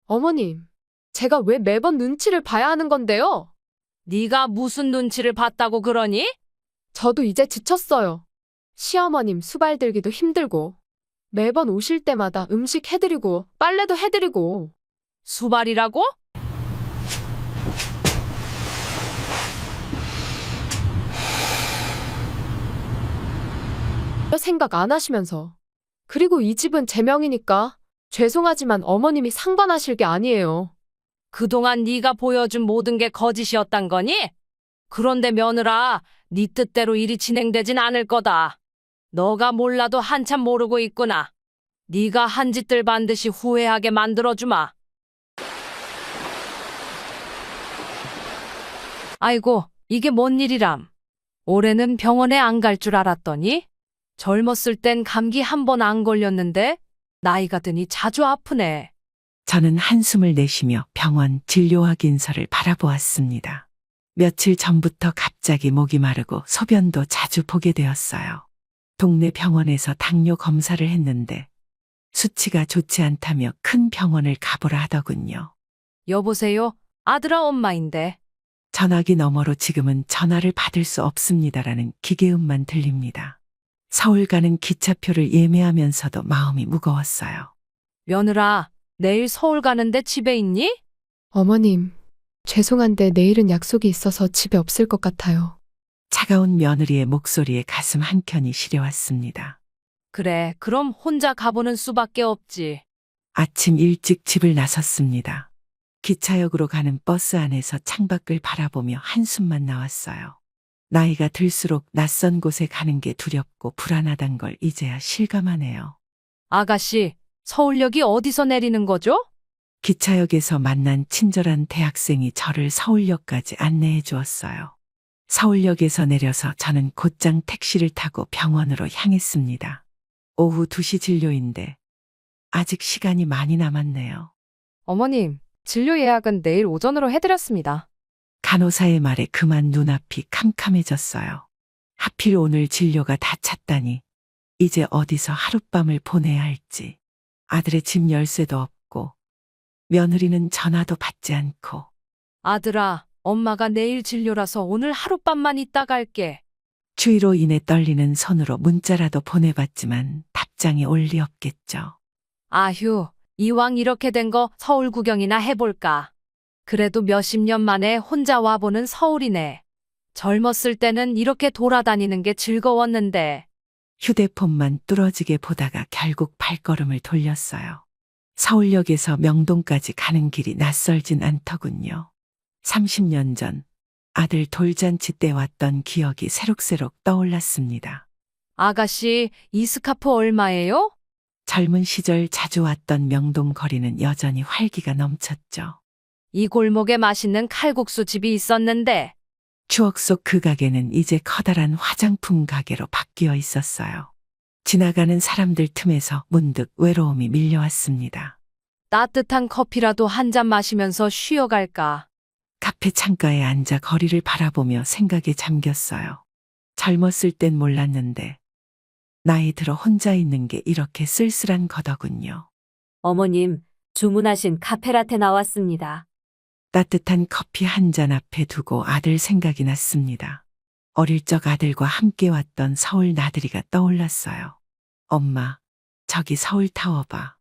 어머님, 제가 왜 매번 눈치를 봐야 하는 건데요? 네가 무슨 눈치를 봤다고 그러니? 저도 이제 지쳤어요. 시어머님 수발 들기도 힘들고, 매번 오실 때마다 음식 해드리고, 빨래도 해드리고, 수발이라고? 생각 안 하시면서. 그리고 이 집은 제 명이니까, 죄송하지만 어머님이 상관하실 게 아니에요. 그동안 네가 보여준 모든 게 거짓이었단 거니? 그런데 며느라, 네 뜻대로 일이 진행되진 않을 거다. 너가 몰라도 한참 모르고 있구나. 네가 한 짓들 반드시 후회하게 만들어주마. 아이고, 이게 뭔 일이람. 올해는 병원에 안 갈 줄 알았더니 젊었을 땐 감기 한 번 안 걸렸는데 나이가 드니 자주 아프네. 저는 한숨을 내쉬며 병원 진료 확인서를 바라보았습니다. 며칠 전부터 갑자기 목이 마르고 소변도 자주 보게 되었어요. 동네 병원에서 당뇨 검사를 했는데 수치가 좋지 않다며 큰 병원을 가보라 하더군요. 여보세요? 아들아 엄마인데. 전화기 너머로 지금은 전화를 받을 수 없습니다라는 기계음만 들립니다. 서울 가는 기차표를 예매하면서도 마음이 무거웠어요. 며느라, 내일 서울 가는데 집에 있니? 어머님, 죄송한데 내일은 약속이 있어서 집에 없을 것 같아요. 차가운 며느리의 목소리에 가슴 한켠이 시려왔습니다. 그래, 그럼 혼자 가보는 수밖에 없지. 아침 일찍 집을 나섰습니다. 기차역으로 가는 버스 안에서 창밖을 바라보며 한숨만 나왔어요. 나이가 들수록 낯선 곳에 가는 게 두렵고 불안하단 걸 이제야 실감하네요. 아가씨, 서울역이 어디서 내리는 거죠? 기차역에서 만난 친절한 대학생이 저를 서울역까지 안내해 주었어요. 서울역에서 내려서 저는 곧장 택시를 타고 병원으로 향했습니다. 오후 2시 진료인데 아직 시간이 많이 남았네요. 어머님, 진료 예약은 내일 오전으로 해드렸습니다. 간호사의 말에 그만 눈앞이 캄캄해졌어요. 하필 오늘 진료가 다 찼다니 이제 어디서 하룻밤을 보내야 할지. 아들의 집 열쇠도 없고 며느리는 전화도 받지 않고. 아들아, 엄마가 내일 진료라서 오늘 하룻밤만 있다 갈게. 추위로 인해 떨리는 손으로 문자라도 보내봤지만 답장이 올 리 없겠죠. 아휴, 이왕 이렇게 된 거 서울 구경이나 해볼까. 그래도 몇십 년 만에 혼자 와보는 서울이네. 젊었을 때는 이렇게 돌아다니는 게 즐거웠는데. 휴대폰만 뚫어지게 보다가 결국 발걸음을 돌렸어요. 서울역에서 명동까지 가는 길이 낯설진 않더군요. 30년 전 아들 돌잔치 때 왔던 기억이 새록새록 떠올랐습니다. 아가씨, 이 스카프 얼마예요? 젊은 시절 자주 왔던 명동 거리는 여전히 활기가 넘쳤죠. 이 골목에 맛있는 칼국수 집이 있었는데. 추억 속 그 가게는 이제 커다란 화장품 가게로 바뀌어 있었어요. 지나가는 사람들 틈에서 문득 외로움이 밀려왔습니다. 따뜻한 커피라도 한 잔 마시면서 쉬어갈까. 카페 창가에 앉아 거리를 바라보며 생각에 잠겼어요. 젊었을 땐 몰랐는데 나이 들어 혼자 있는 게 이렇게 쓸쓸한 거더군요. 어머님, 주문하신 카페라테 나왔습니다. 따뜻한 커피 한 잔 앞에 두고 아들 생각이 났습니다. 어릴 적 아들과 함께 왔던 서울 나들이가 떠올랐어요. 엄마, 저기 서울타워 봐.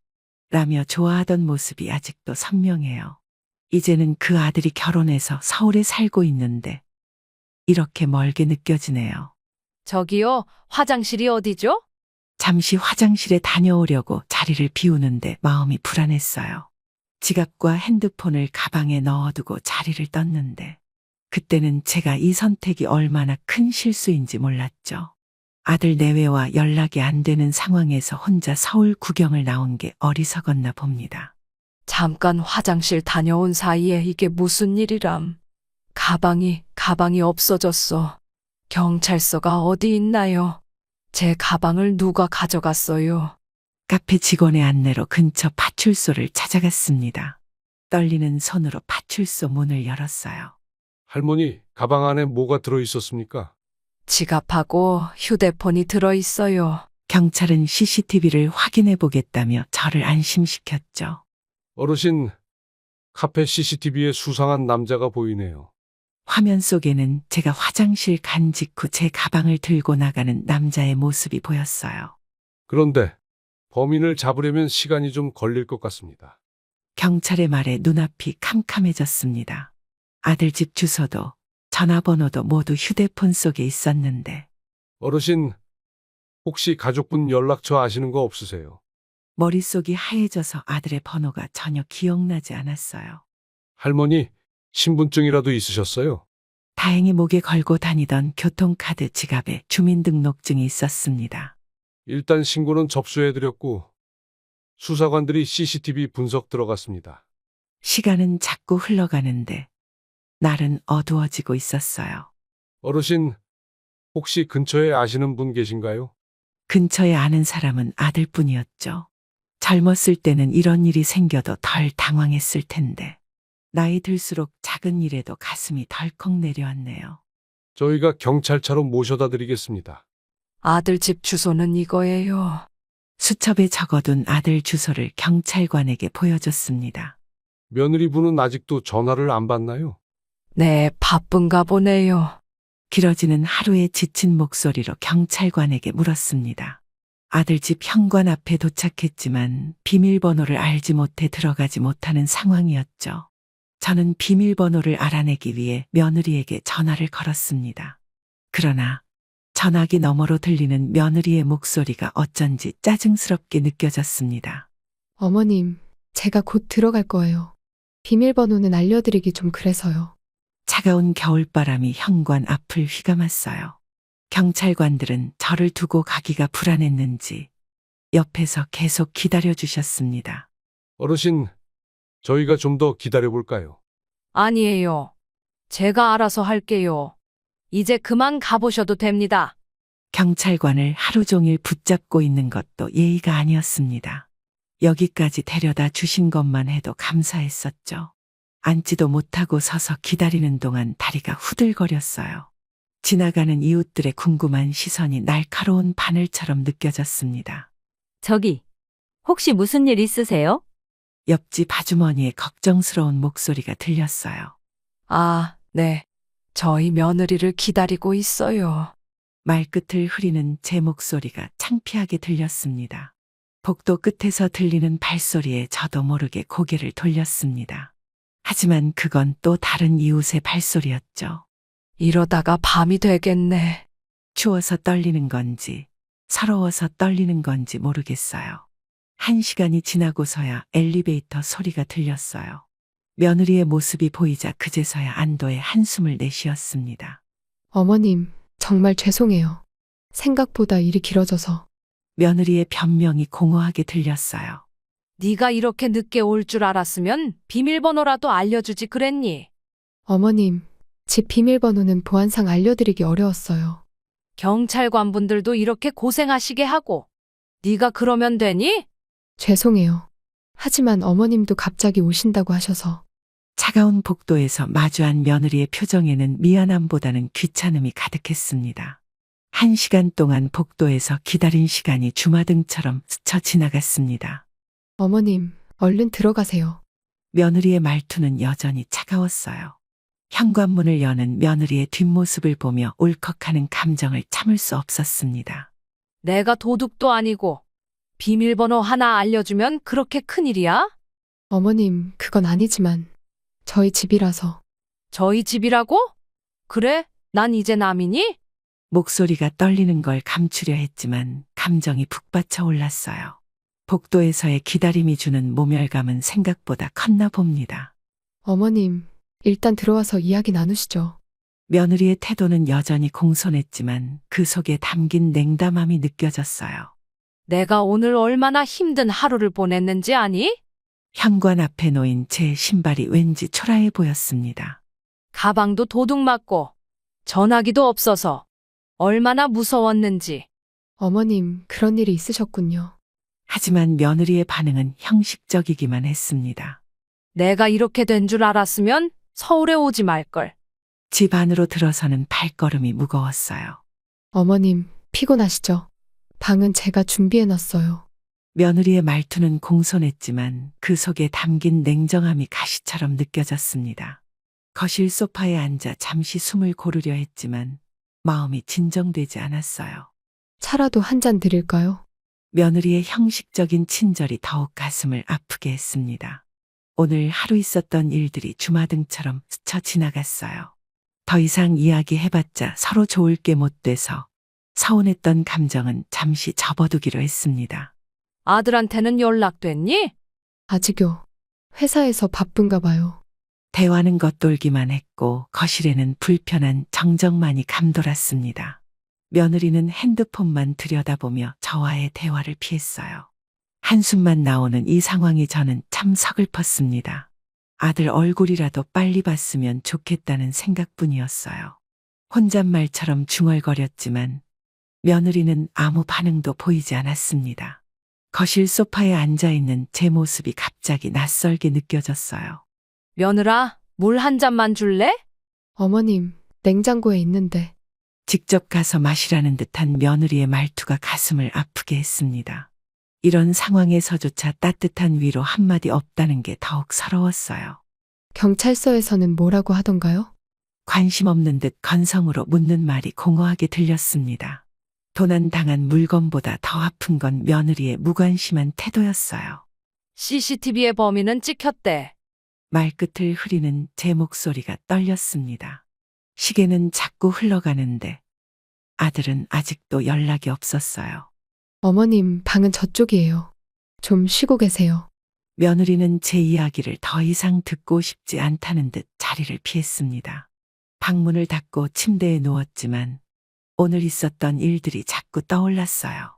라며 좋아하던 모습이 아직도 선명해요. 이제는 그 아들이 결혼해서 서울에 살고 있는데 이렇게 멀게 느껴지네요. 저기요, 화장실이 어디죠? 잠시 화장실에 다녀오려고 자리를 비우는데 마음이 불안했어요. 지갑과 핸드폰을 가방에 넣어두고 자리를 떴는데 그때는 제가 이 선택이 얼마나 큰 실수인지 몰랐죠. 아들 내외와 연락이 안 되는 상황에서 혼자 서울 구경을 나온 게 어리석었나 봅니다. 잠깐 화장실 다녀온 사이에 이게 무슨 일이람. 가방이 없어졌어. 경찰서가 어디 있나요? 제 가방을 누가 가져갔어요? 카페 직원의 안내로 근처 파출소를 찾아갔습니다. 떨리는 손으로 파출소 문을 열었어요. 할머니, 가방 안에 뭐가 들어 있었습니까? 지갑하고 휴대폰이 들어있어요. 경찰은 CCTV를 확인해 보겠다며 저를 안심시켰죠. 어르신, 카페 CCTV에 수상한 남자가 보이네요. 화면 속에는 제가 화장실 간 직후 제 가방을 들고 나가는 남자의 모습이 보였어요. 그런데 범인을 잡으려면 시간이 좀 걸릴 것 같습니다. 경찰의 말에 눈앞이 캄캄해졌습니다. 아들 집 주소도 전화번호도 모두 휴대폰 속에 있었는데 어르신, 혹시 가족분 연락처 아시는 거 없으세요? 머릿속이 하얘져서 아들의 번호가 전혀 기억나지 않았어요. 할머니, 신분증이라도 있으셨어요? 다행히 목에 걸고 다니던 교통카드 지갑에 주민등록증이 있었습니다. 일단 신고는 접수해드렸고, 수사관들이 CCTV 분석 들어갔습니다. 시간은 자꾸 흘러가는데 날은 어두워지고 있었어요. 어르신, 혹시 근처에 아시는 분 계신가요? 근처에 아는 사람은 아들뿐이었죠. 젊었을 때는 이런 일이 생겨도 덜 당황했을 텐데 나이 들수록 작은 일에도 가슴이 덜컥 내려왔네요. 저희가 경찰차로 모셔다 드리겠습니다. 아들 집 주소는 이거예요. 수첩에 적어둔 아들 주소를 경찰관에게 보여줬습니다. 며느리분은 아직도 전화를 안 받나요? 네, 바쁜가 보네요. 길어지는 하루의 지친 목소리로 경찰관에게 물었습니다. 아들 집 현관 앞에 도착했지만 비밀번호를 알지 못해 들어가지 못하는 상황이었죠. 저는 비밀번호를 알아내기 위해 며느리에게 전화를 걸었습니다. 그러나 전화기 너머로 들리는 며느리의 목소리가 어쩐지 짜증스럽게 느껴졌습니다. 어머님, 제가 곧 들어갈 거예요. 비밀번호는 알려드리기 좀 그래서요. 차가운 겨울바람이 현관 앞을 휘감았어요. 경찰관들은 저를 두고 가기가 불안했는지 옆에서 계속 기다려주셨습니다. 어르신, 저희가 좀 더 기다려볼까요? 아니에요. 제가 알아서 할게요. 이제 그만 가보셔도 됩니다. 경찰관을 하루 종일 붙잡고 있는 것도 예의가 아니었습니다. 여기까지 데려다 주신 것만 해도 감사했었죠. 앉지도 못하고 서서 기다리는 동안 다리가 후들거렸어요. 지나가는 이웃들의 궁금한 시선이 날카로운 바늘처럼 느껴졌습니다. 저기, 혹시 무슨 일 있으세요? 옆집 아주머니의 걱정스러운 목소리가 들렸어요. 아, 네. 저희 며느리를 기다리고 있어요. 말끝을 흐리는 제 목소리가 창피하게 들렸습니다. 복도 끝에서 들리는 발소리에 저도 모르게 고개를 돌렸습니다. 하지만 그건 또 다른 이웃의 발소리였죠. 이러다가 밤이 되겠네. 추워서 떨리는 건지 서러워서 떨리는 건지 모르겠어요. 1시간이 지나고서야 엘리베이터 소리가 들렸어요. 며느리의 모습이 보이자 그제서야 안도의 한숨을 내쉬었습니다. 어머님, 정말 죄송해요. 생각보다 일이 길어져서. 며느리의 변명이 공허하게 들렸어요. 네가 이렇게 늦게 올 줄 알았으면 비밀번호라도 알려주지 그랬니? 어머님, 집 비밀번호는 보안상 알려드리기 어려웠어요. 경찰관분들도 이렇게 고생하시게 하고 네가 그러면 되니? 죄송해요. 하지만 어머님도 갑자기 오신다고 하셔서. 차가운 복도에서 마주한 며느리의 표정에는 미안함보다는 귀찮음이 가득했습니다. 1시간 동안 복도에서 기다린 시간이 주마등처럼 스쳐 지나갔습니다. 어머님, 얼른 들어가세요. 며느리의 말투는 여전히 차가웠어요. 현관문을 여는 며느리의 뒷모습을 보며 울컥하는 감정을 참을 수 없었습니다. 내가 도둑도 아니고 비밀번호 하나 알려주면 그렇게 큰일이야? 어머님, 그건 아니지만 저희 집이라서. 저희 집이라고? 그래? 난 이제 남이니? 목소리가 떨리는 걸 감추려 했지만 감정이 북받쳐 올랐어요. 복도에서의 기다림이 주는 모멸감은 생각보다 컸나 봅니다. 어머님, 일단 들어와서 이야기 나누시죠. 며느리의 태도는 여전히 공손했지만 그 속에 담긴 냉담함이 느껴졌어요. 내가 오늘 얼마나 힘든 하루를 보냈는지 아니? 현관 앞에 놓인 제 신발이 왠지 초라해 보였습니다. 가방도 도둑 맞고 전화기도 없어서 얼마나 무서웠는지. 어머님, 그런 일이 있으셨군요. 하지만 며느리의 반응은 형식적이기만 했습니다. 내가 이렇게 된 줄 알았으면 서울에 오지 말걸. 집 안으로 들어서는 발걸음이 무거웠어요. 어머님, 피곤하시죠? 방은 제가 준비해놨어요. 며느리의 말투는 공손했지만 그 속에 담긴 냉정함이 가시처럼 느껴졌습니다. 거실 소파에 앉아 잠시 숨을 고르려 했지만 마음이 진정되지 않았어요. 차라도 한 잔 드릴까요? 며느리의 형식적인 친절이 더욱 가슴을 아프게 했습니다. 오늘 하루 있었던 일들이 주마등처럼 스쳐 지나갔어요. 더 이상 이야기해봤자 서로 좋을 게 못 돼서 서운했던 감정은 잠시 접어두기로 했습니다. 아들한테는 연락됐니? 아직요. 회사에서 바쁜가 봐요. 대화는 겉돌기만 했고 거실에는 불편한 정적만이 감돌았습니다. 며느리는 핸드폰만 들여다보며 저와의 대화를 피했어요. 한숨만 나오는 이 상황이 저는 참 서글펐습니다. 아들 얼굴이라도 빨리 봤으면 좋겠다는 생각뿐이었어요. 혼잣말처럼 중얼거렸지만 며느리는 아무 반응도 보이지 않았습니다. 거실 소파에 앉아있는 제 모습이 갑자기 낯설게 느껴졌어요. 며느라, 물 한 잔만 줄래? 어머님, 냉장고에 있는데. 직접 가서 마시라는 듯한 며느리의 말투가 가슴을 아프게 했습니다. 이런 상황에서조차 따뜻한 위로 한마디 없다는 게 더욱 서러웠어요. 경찰서에서는 뭐라고 하던가요? 관심 없는 듯 건성으로 묻는 말이 공허하게 들렸습니다. 도난당한 물건보다 더 아픈 건 며느리의 무관심한 태도였어요. CCTV의 범인은 찍혔대. 말끝을 흐리는 제 목소리가 떨렸습니다. 시계는 자꾸 흘러가는데 아들은 아직도 연락이 없었어요. 어머님, 방은 저쪽이에요. 좀 쉬고 계세요. 며느리는 제 이야기를 더 이상 듣고 싶지 않다는 듯 자리를 피했습니다. 방문을 닫고 침대에 누웠지만 오늘 있었던 일들이 자꾸 떠올랐어요.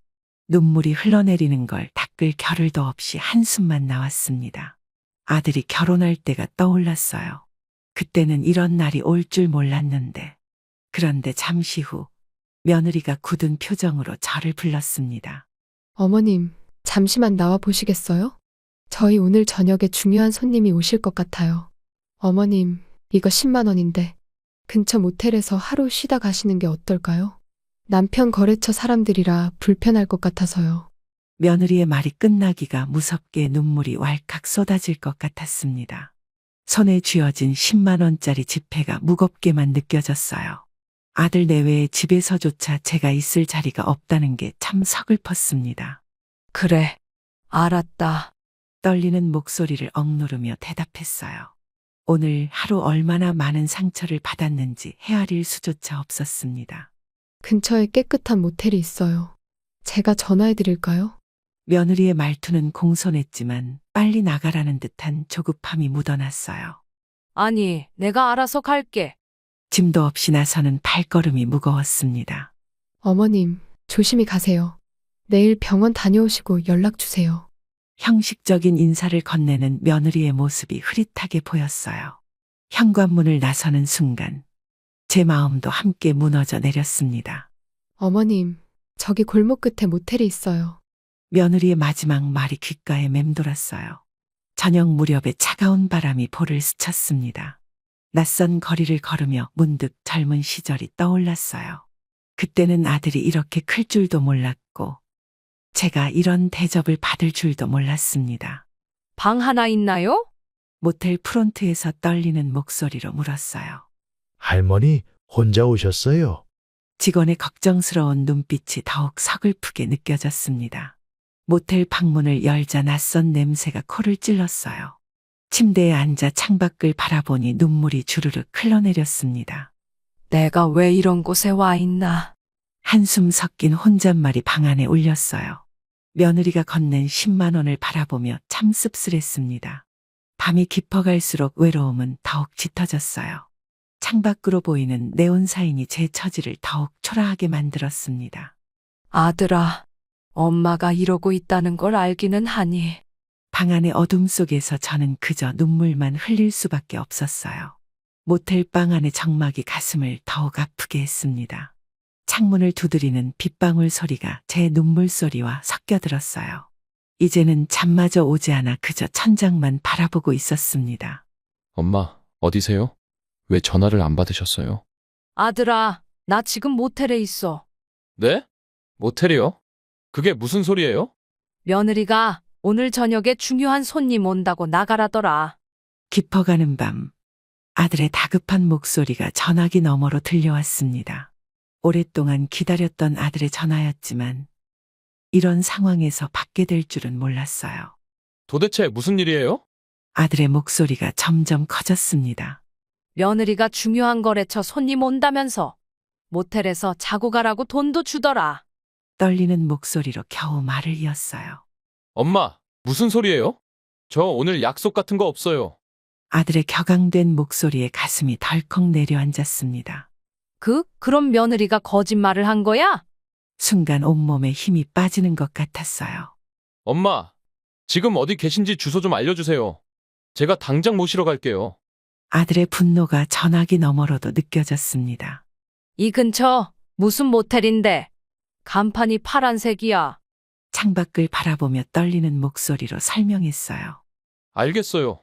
눈물이 흘러내리는 걸 닦을 겨를도 없이 한숨만 나왔습니다. 아들이 결혼할 때가 떠올랐어요. 그때는 이런 날이 올 줄 몰랐는데. 그런데 잠시 후 며느리가 굳은 표정으로 저를 불렀습니다. 어머님, 잠시만 나와 보시겠어요? 저희 오늘 저녁에 중요한 손님이 오실 것 같아요. 어머님, 이거 10만 원인데 근처 모텔에서 하루 쉬다 가시는 게 어떨까요? 남편 거래처 사람들이라 불편할 것 같아서요. 며느리의 말이 끝나기가 무섭게 눈물이 왈칵 쏟아질 것 같았습니다. 손에 쥐어진 10만 원짜리 지폐가 무겁게만 느껴졌어요. 아들 내외의 집에서조차 제가 있을 자리가 없다는 게 참 서글펐습니다. 그래, 알았다. 떨리는 목소리를 억누르며 대답했어요. 오늘 하루 얼마나 많은 상처를 받았는지 헤아릴 수조차 없었습니다. 근처에 깨끗한 모텔이 있어요. 제가 전화해 드릴까요? 며느리의 말투는 공손했지만 빨리 나가라는 듯한 조급함이 묻어났어요. 아니, 내가 알아서 갈게. 짐도 없이 나서는 발걸음이 무거웠습니다. 어머님, 조심히 가세요. 내일 병원 다녀오시고 연락 주세요. 형식적인 인사를 건네는 며느리의 모습이 흐릿하게 보였어요. 현관문을 나서는 순간 제 마음도 함께 무너져 내렸습니다. 어머님, 저기 골목 끝에 모텔이 있어요. 며느리의 마지막 말이 귓가에 맴돌았어요. 저녁 무렵에 차가운 바람이 볼을 스쳤습니다. 낯선 거리를 걸으며 문득 젊은 시절이 떠올랐어요. 그때는 아들이 이렇게 클 줄도 몰랐고 제가 이런 대접을 받을 줄도 몰랐습니다. 방 하나 있나요? 모텔 프론트에서 떨리는 목소리로 물었어요. 할머니 혼자 오셨어요? 직원의 걱정스러운 눈빛이 더욱 서글프게 느껴졌습니다. 모텔 방문을 열자 낯선 냄새가 코를 찔렀어요. 침대에 앉아 창밖을 바라보니 눈물이 주르륵 흘러내렸습니다. 내가 왜 이런 곳에 와 있나? 한숨 섞인 혼잣말이 방 안에 울렸어요. 며느리가 건넨 10만 원을 바라보며 참 씁쓸했습니다. 밤이 깊어갈수록 외로움은 더욱 짙어졌어요. 창밖으로 보이는 네온 사인이 제 처지를 더욱 초라하게 만들었습니다. 아들아, 엄마가 이러고 있다는 걸 알기는 하니. 방 안의 어둠 속에서 저는 그저 눈물만 흘릴 수밖에 없었어요. 모텔 방 안의 적막이 가슴을 더욱 아프게 했습니다. 창문을 두드리는 빗방울 소리가 제 눈물 소리와 섞여들었어요. 이제는 잠마저 오지 않아 그저 천장만 바라보고 있었습니다. 엄마, 어디세요? 왜 전화를 안 받으셨어요? 아들아, 나 지금 모텔에 있어. 네? 모텔이요? 그게 무슨 소리예요? 며느리가 오늘 저녁에 중요한 손님 온다고 나가라더라. 깊어가는 밤, 아들의 다급한 목소리가 전화기 너머로 들려왔습니다. 오랫동안 기다렸던 아들의 전화였지만 이런 상황에서 받게 될 줄은 몰랐어요. 도대체 무슨 일이에요? 아들의 목소리가 점점 커졌습니다. 며느리가 중요한 거래처 손님 온다면서 모텔에서 자고 가라고 돈도 주더라. 떨리는 목소리로 겨우 말을 이었어요. 엄마, 무슨 소리예요? 저 오늘 약속 같은 거 없어요. 아들의 격앙된 목소리에 가슴이 덜컥 내려앉았습니다. 그럼 며느리가 거짓말을 한 거야? 순간 온몸에 힘이 빠지는 것 같았어요. 엄마, 지금 어디 계신지 주소 좀 알려주세요. 제가 당장 모시러 갈게요. 아들의 분노가 전화기 너머로도 느껴졌습니다. 이 근처 무슨 모텔인데? 간판이 파란색이야. 창밖을 바라보며 떨리는 목소리로 설명했어요. 알겠어요.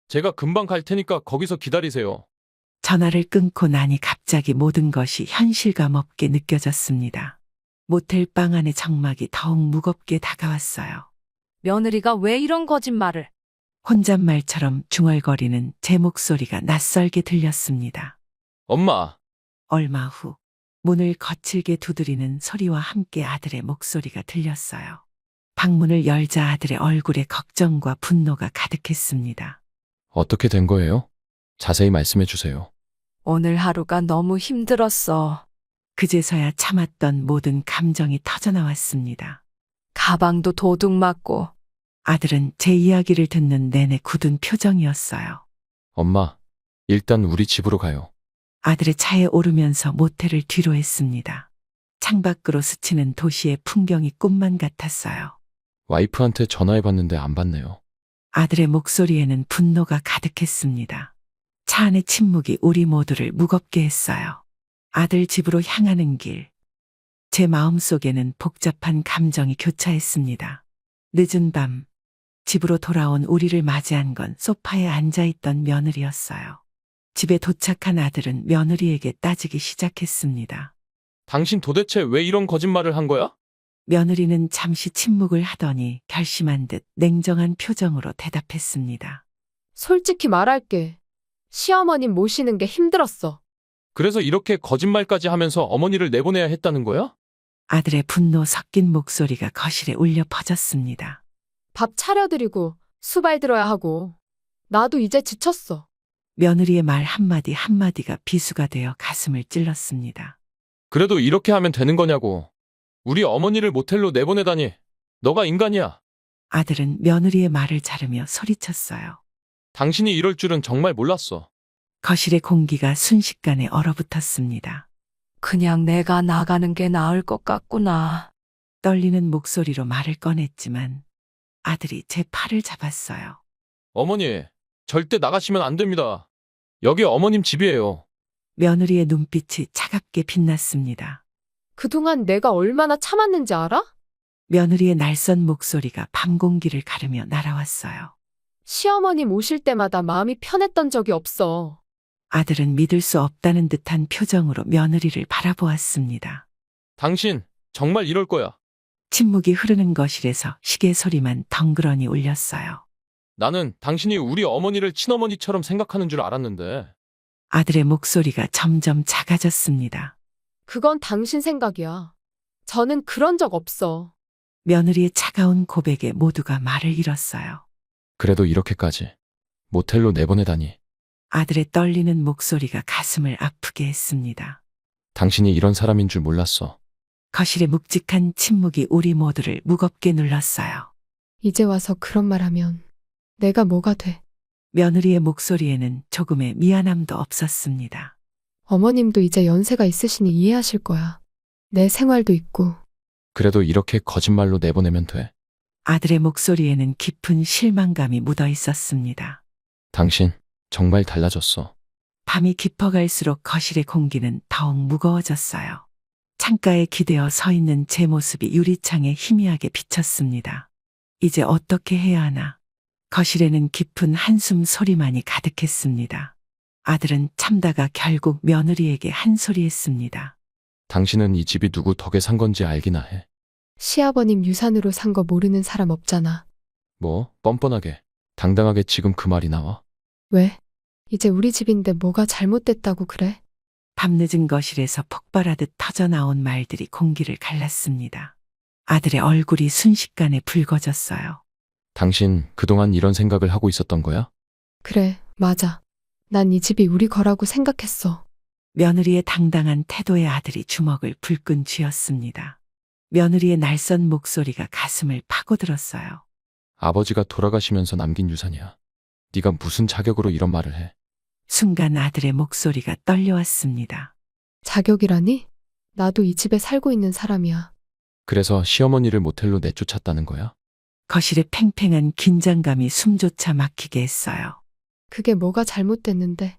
제가 금방 갈 테니까 거기서 기다리세요. 전화를 끊고 나니 갑자기 모든 것이 현실감 없게 느껴졌습니다. 모텔 방 안의 정막이 더욱 무겁게 다가왔어요. 며느리가 왜 이런 거짓말을? 혼잣말처럼 중얼거리는 제 목소리가 낯설게 들렸습니다. 엄마, 얼마 후 문을 거칠게 두드리는 소리와 함께 아들의 목소리가 들렸어요. 방문을 열자 아들의 얼굴에 걱정과 분노가 가득했습니다. 어떻게 된 거예요? 자세히 말씀해 주세요. 오늘 하루가 너무 힘들었어. 그제서야 참았던 모든 감정이 터져나왔습니다. 가방도 도둑 맞고. 아들은 제 이야기를 듣는 내내 굳은 표정이었어요. 엄마, 일단 우리 집으로 가요. 아들의 차에 오르면서 모텔을 뒤로 했습니다. 창밖으로 스치는 도시의 풍경이 꿈만 같았어요. 와이프한테 전화해봤는데 안 받네요. 아들의 목소리에는 분노가 가득했습니다. 차 안의 침묵이 우리 모두를 무겁게 했어요. 아들 집으로 향하는 길. 제 마음속에는 복잡한 감정이 교차했습니다. 늦은 밤, 집으로 돌아온 우리를 맞이한 건 소파에 앉아있던 며느리였어요. 집에 도착한 아들은 며느리에게 따지기 시작했습니다. 당신 도대체 왜 이런 거짓말을 한 거야? 며느리는 잠시 침묵을 하더니 결심한 듯 냉정한 표정으로 대답했습니다. 솔직히 말할게. 시어머님 모시는 게 힘들었어. 그래서 이렇게 거짓말까지 하면서 어머니를 내보내야 했다는 거야? 아들의 분노 섞인 목소리가 거실에 울려 퍼졌습니다. 밥 차려드리고 수발 들어야 하고. 나도 이제 지쳤어. 며느리의 말 한마디 한마디가 비수가 되어 가슴을 찔렀습니다. 그래도 이렇게 하면 되는 거냐고. 우리 어머니를 모텔로 내보내다니. 너가 인간이야. 아들은 며느리의 말을 자르며 소리쳤어요. 당신이 이럴 줄은 정말 몰랐어. 거실의 공기가 순식간에 얼어붙었습니다. 그냥 내가 나가는 게 나을 것 같구나. 떨리는 목소리로 말을 꺼냈지만 아들이 제 팔을 잡았어요. 어머니, 절대 나가시면 안 됩니다. 여기 어머님 집이에요. 며느리의 눈빛이 차갑게 빛났습니다. 그동안 내가 얼마나 참았는지 알아? 며느리의 날선 목소리가 밤 공기를 가르며 날아왔어요. 시어머님 오실 때마다 마음이 편했던 적이 없어. 아들은 믿을 수 없다는 듯한 표정으로 며느리를 바라보았습니다. 당신, 정말 이럴 거야. 침묵이 흐르는 거실에서 시계 소리만 덩그러니 울렸어요. 나는 당신이 우리 어머니를 친어머니처럼 생각하는 줄 알았는데. 아들의 목소리가 점점 작아졌습니다. 그건 당신 생각이야. 저는 그런 적 없어. 며느리의 차가운 고백에 모두가 말을 잃었어요. 그래도 이렇게까지 모텔로 내보내다니. 아들의 떨리는 목소리가 가슴을 아프게 했습니다. 당신이 이런 사람인 줄 몰랐어. 거실의 묵직한 침묵이 우리 모두를 무겁게 눌렀어요. 이제 와서 그런 말 하면 내가 뭐가 돼? 며느리의 목소리에는 조금의 미안함도 없었습니다. 어머님도 이제 연세가 있으시니 이해하실 거야. 내 생활도 있고. 그래도 이렇게 거짓말로 내보내면 돼. 아들의 목소리에는 깊은 실망감이 묻어 있었습니다. 당신, 정말 달라졌어. 밤이 깊어갈수록 거실의 공기는 더욱 무거워졌어요. 창가에 기대어 서 있는 제 모습이 유리창에 희미하게 비쳤습니다. 이제 어떻게 해야 하나? 거실에는 깊은 한숨 소리만이 가득했습니다. 아들은 참다가 결국 며느리에게 한 소리 했습니다. 당신은 이 집이 누구 덕에 산 건지 알기나 해. 시아버님 유산으로 산 거 모르는 사람 없잖아. 뭐, 뻔뻔하게, 당당하게 지금 그 말이 나와? 왜? 이제 우리 집인데 뭐가 잘못됐다고 그래? 밤늦은 거실에서 폭발하듯 터져나온 말들이 공기를 갈랐습니다. 아들의 얼굴이 순식간에 붉어졌어요. 당신 그동안 이런 생각을 하고 있었던 거야? 그래, 맞아. 난 이 집이 우리 거라고 생각했어. 며느리의 당당한 태도에 아들이 주먹을 불끈 쥐었습니다. 며느리의 날선 목소리가 가슴을 파고들었어요. 아버지가 돌아가시면서 남긴 유산이야. 네가 무슨 자격으로 이런 말을 해? 순간 아들의 목소리가 떨려왔습니다. 자격이라니? 나도 이 집에 살고 있는 사람이야. 그래서 시어머니를 모텔로 내쫓았다는 거야? 거실에 팽팽한 긴장감이 숨조차 막히게 했어요. 그게 뭐가 잘못됐는데.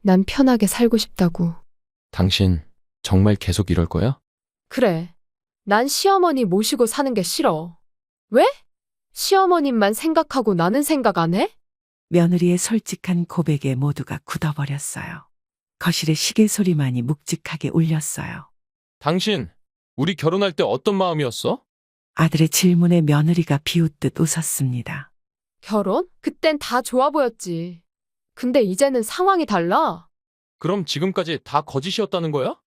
난 편하게 살고 싶다고. 당신 정말 계속 이럴 거야? 그래. 난 시어머니 모시고 사는 게 싫어. 왜? 시어머님만 생각하고 나는 생각 안 해? 며느리의 솔직한 고백에 모두가 굳어버렸어요. 거실의 시계 소리만이 묵직하게 울렸어요. 당신, 우리 결혼할 때 어떤 마음이었어? 아들의 질문에 며느리가 비웃듯 웃었습니다. 결혼? 그땐 다 좋아 보였지. 근데 이제는 상황이 달라. 그럼 지금까지 다 거짓이었다는 거야?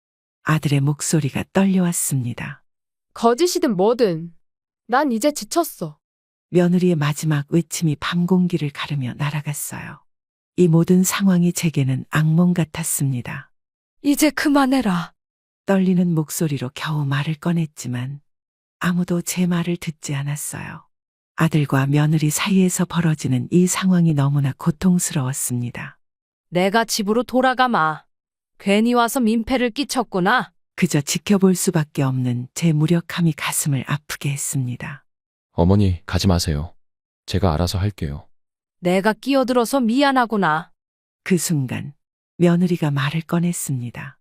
아들의 목소리가 떨려왔습니다. 거짓이든 뭐든. 난 이제 지쳤어. 며느리의 마지막 외침이 밤 공기를 가르며 날아갔어요. 이 모든 상황이 제게는 악몽 같았습니다. 이제 그만해라. 떨리는 목소리로 겨우 말을 꺼냈지만 아무도 제 말을 듣지 않았어요. 아들과 며느리 사이에서 벌어지는 이 상황이 너무나 고통스러웠습니다. 내가 집으로 돌아가마. 괜히 와서 민폐를 끼쳤구나. 그저 지켜볼 수밖에 없는 제 무력함이 가슴을 아프게 했습니다. 어머니, 가지 마세요. 제가 알아서 할게요. 내가 끼어들어서 미안하구나. 그 순간 며느리가 말을 꺼냈습니다.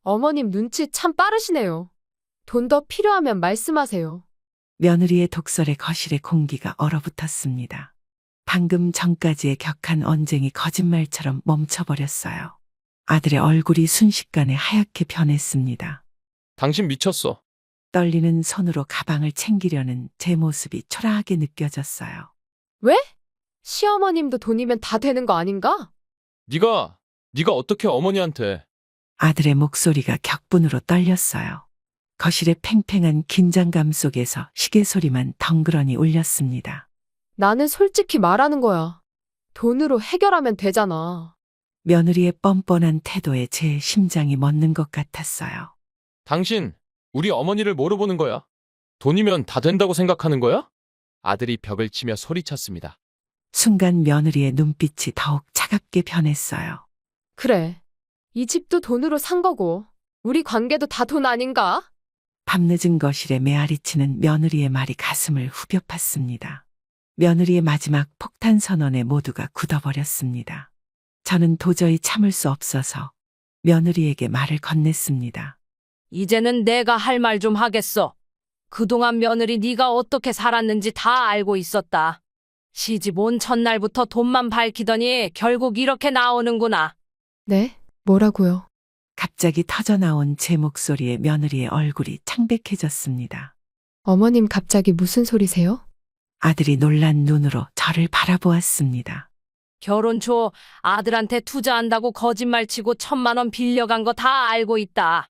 어머님 눈치 참 빠르시네요. 돈 더 필요하면 말씀하세요. 며느리의 독설에 거실의 공기가 얼어붙었습니다. 방금 전까지의 격한 언쟁이 거짓말처럼 멈춰버렸어요. 아들의 얼굴이 순식간에 하얗게 변했습니다. 당신 미쳤어. 떨리는 손으로 가방을 챙기려는 제 모습이 초라하게 느껴졌어요. 왜? 시어머님도 돈이면 다 되는 거 아닌가? 네가 어떻게 어머니한테. 아들의 목소리가 격분으로 떨렸어요. 거실의 팽팽한 긴장감 속에서 시계 소리만 덩그러니 울렸습니다. 나는 솔직히 말하는 거야. 돈으로 해결하면 되잖아. 며느리의 뻔뻔한 태도에 제 심장이 멎는 것 같았어요. 당신, 우리 어머니를 뭐로 보는 거야? 돈이면 다 된다고 생각하는 거야? 아들이 벽을 치며 소리쳤습니다. 순간 며느리의 눈빛이 더욱 차갑게 변했어요. 그래. 이 집도 돈으로 산 거고, 우리 관계도 다 돈 아닌가? 밤늦은 거실에 메아리치는 며느리의 말이 가슴을 후벼 팠습니다. 며느리의 마지막 폭탄 선언에 모두가 굳어버렸습니다. 저는 도저히 참을 수 없어서 며느리에게 말을 건넸습니다. 이제는 내가 할 말 좀 하겠어. 그동안 며느리 네가 어떻게 살았는지 다 알고 있었다. 시집 온 첫날부터 돈만 밝히더니 결국 이렇게 나오는구나. 네? 뭐라고요? 갑자기 터져나온 제 목소리에 며느리의 얼굴이 창백해졌습니다. 어머님 갑자기 무슨 소리세요? 아들이 놀란 눈으로 저를 바라보았습니다. 결혼 초 아들한테 투자한다고 거짓말치고 1,000만 원 빌려간 거 다 알고 있다.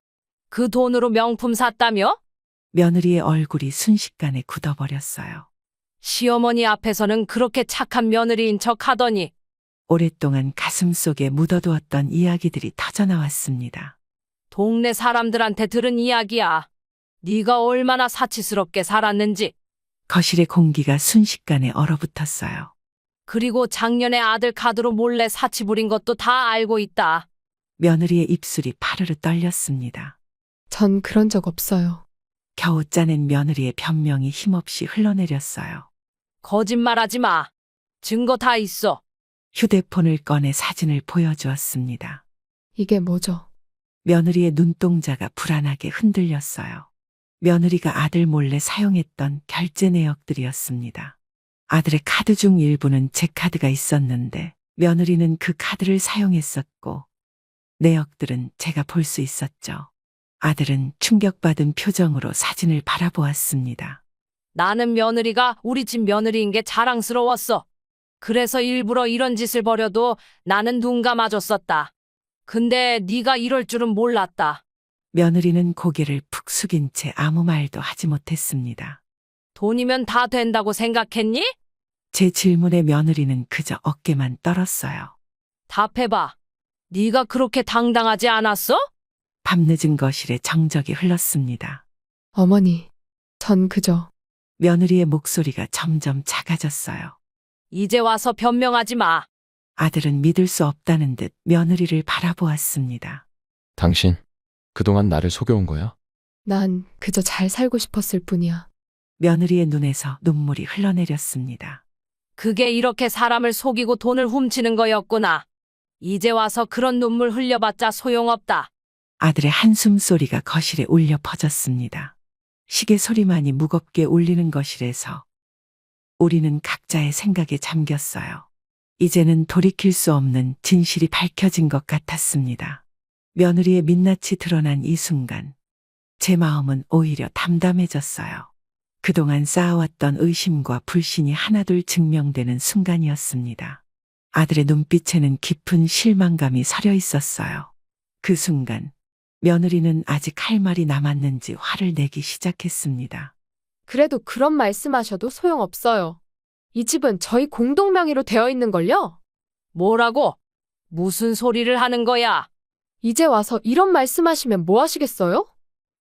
그 돈으로 명품 샀다며? 며느리의 얼굴이 순식간에 굳어버렸어요. 시어머니 앞에서는 그렇게 착한 며느리인 척 하더니 오랫동안 가슴속에 묻어두었던 이야기들이 터져나왔습니다. 동네 사람들한테 들은 이야기야. 네가 얼마나 사치스럽게 살았는지. 거실의 공기가 순식간에 얼어붙었어요. 그리고 작년에 아들 카드로 몰래 사치 부린 것도 다 알고 있다. 며느리의 입술이 파르르 떨렸습니다. 전 그런 적 없어요. 겨우 짜낸 며느리의 변명이 힘없이 흘러내렸어요. 거짓말하지 마. 증거 다 있어. 휴대폰을 꺼내 사진을 보여주었습니다. 이게 뭐죠? 며느리의 눈동자가 불안하게 흔들렸어요. 며느리가 아들 몰래 사용했던 결제 내역들이었습니다. 아들의 카드 중 일부는 제 카드가 있었는데 며느리는 그 카드를 사용했었고 내역들은 제가 볼 수 있었죠. 아들은 충격받은 표정으로 사진을 바라보았습니다. 나는 며느리가 우리 집 며느리인 게 자랑스러웠어. 그래서 일부러 이런 짓을 벌여도 나는 눈 감아줬었다. 근데 네가 이럴 줄은 몰랐다. 며느리는 고개를 푹 숙인 채 아무 말도 하지 못했습니다. 돈이면 다 된다고 생각했니? 제 질문에 며느리는 그저 어깨만 떨었어요. 답해봐. 네가 그렇게 당당하지 않았어? 밤늦은 거실에 정적이 흘렀습니다. 어머니, 전 그저 며느리의 목소리가 점점 작아졌어요. 이제 와서 변명하지 마. 아들은 믿을 수 없다는 듯 며느리를 바라보았습니다. 당신, 그동안 나를 속여온 거야? 난 그저 잘 살고 싶었을 뿐이야. 며느리의 눈에서 눈물이 흘러내렸습니다. 그게 이렇게 사람을 속이고 돈을 훔치는 거였구나. 이제 와서 그런 눈물 흘려봤자 소용없다. 아들의 한숨 소리가 거실에 울려 퍼졌습니다. 시계 소리만이 무겁게 울리는 거실에서 우리는 각자의 생각에 잠겼어요. 이제는 돌이킬 수 없는 진실이 밝혀진 것 같았습니다. 며느리의 민낯이 드러난 이 순간, 제 마음은 오히려 담담해졌어요. 그동안 쌓아왔던 의심과 불신이 하나둘 증명되는 순간이었습니다. 아들의 눈빛에는 깊은 실망감이 서려 있었어요. 그 순간, 며느리는 아직 할 말이 남았는지 화를 내기 시작했습니다. 그래도 그런 말씀하셔도 소용없어요. 이 집은 저희 공동 명의로 되어 있는걸요? 뭐라고? 무슨 소리를 하는 거야? 이제 와서 이런 말씀하시면 뭐 하시겠어요?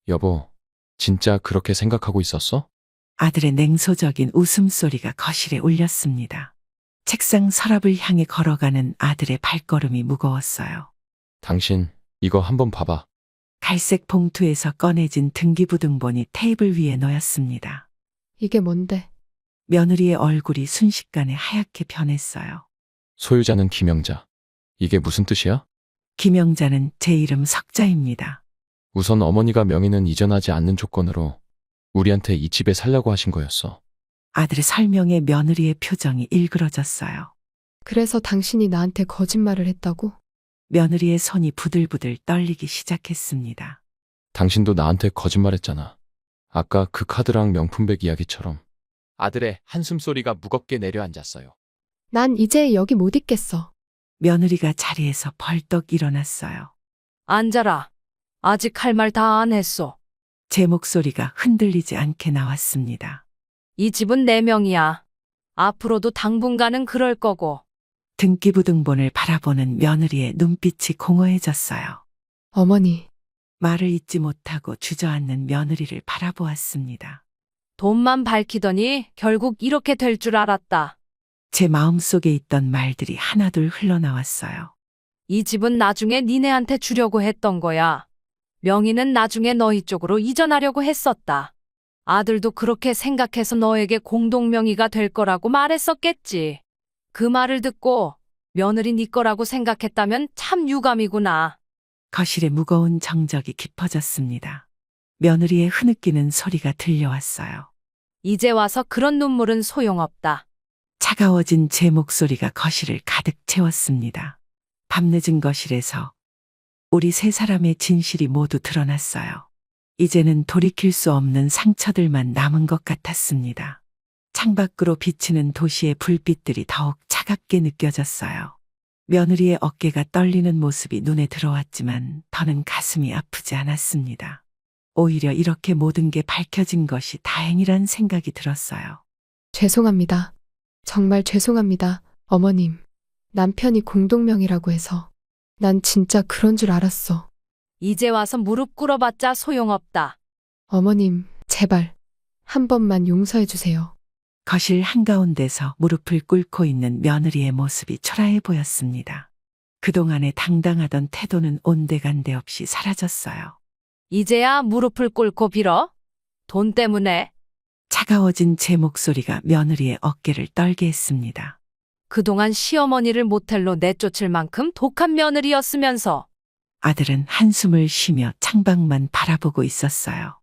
여보, 진짜 그렇게 생각하고 있었어? 아들의 냉소적인 웃음소리가 거실에 울렸습니다. 책상 서랍을 향해 걸어가는 아들의 발걸음이 무거웠어요. 당신, 이거 한번 봐봐. 갈색 봉투에서 꺼내진 등기부등본이 테이블 위에 놓였습니다. 이게 뭔데? 며느리의 얼굴이 순식간에 하얗게 변했어요. 소유자는 김영자. 이게 무슨 뜻이야? 김영자는 제 이름 석자입니다. 우선 어머니가 명의는 이전하지 않는 조건으로 우리한테 이 집에 살려고 하신 거였어. 아들의 설명에 며느리의 표정이 일그러졌어요. 그래서 당신이 나한테 거짓말을 했다고? 며느리의 손이 부들부들 떨리기 시작했습니다. 당신도 나한테 거짓말했잖아. 아까 그 카드랑 명품백 이야기처럼. 아들의 한숨소리가 무겁게 내려앉았어요. 난 이제 여기 못 있겠어. 며느리가 자리에서 벌떡 일어났어요. 앉아라. 아직 할 말 다 안 했어. 제 목소리가 흔들리지 않게 나왔습니다. 이 집은 내 명이야. 앞으로도 당분간은 그럴 거고. 등기부등본을 바라보는 며느리의 눈빛이 공허해졌어요. 어머니, 말을 잇지 못하고 주저앉는 며느리를 바라보았습니다. 돈만 밝히더니 결국 이렇게 될 줄 알았다. 제 마음속에 있던 말들이 하나둘 흘러나왔어요. 이 집은 나중에 니네한테 주려고 했던 거야. 명의는 나중에 너희 쪽으로 이전하려고 했었다. 아들도 그렇게 생각해서 너에게 공동명의가 될 거라고 말했었겠지. 그 말을 듣고 며느리 네 거라고 생각했다면 참 유감이구나. 거실에 무거운 정적이 깊어졌습니다. 며느리의 흐느끼는 소리가 들려왔어요. 이제 와서 그런 눈물은 소용없다. 차가워진 제 목소리가 거실을 가득 채웠습니다. 밤늦은 거실에서 우리 세 사람의 진실이 모두 드러났어요. 이제는 돌이킬 수 없는 상처들만 남은 것 같았습니다. 창밖으로 비치는 도시의 불빛들이 더욱 차갑게 느껴졌어요. 며느리의 어깨가 떨리는 모습이 눈에 들어왔지만 더는 가슴이 아프지 않았습니다. 오히려 이렇게 모든 게 밝혀진 것이 다행이란 생각이 들었어요. 죄송합니다. 정말 죄송합니다, 어머님. 남편이 공동명의라고 해서. 난 진짜 그런 줄 알았어. 이제 와서 무릎 꿇어봤자 소용없다. 어머님, 제발 한 번만 용서해 주세요. 거실 한가운데서 무릎을 꿇고 있는 며느리의 모습이 초라해 보였습니다. 그동안의 당당하던 태도는 온데간데 없이 사라졌어요. 이제야 무릎을 꿇고 빌어? 돈 때문에? 차가워진 제 목소리가 며느리의 어깨를 떨게 했습니다. 그동안 시어머니를 모텔로 내쫓을 만큼 독한 며느리였으면서. 아들은 한숨을 쉬며 창밖만 바라보고 있었어요.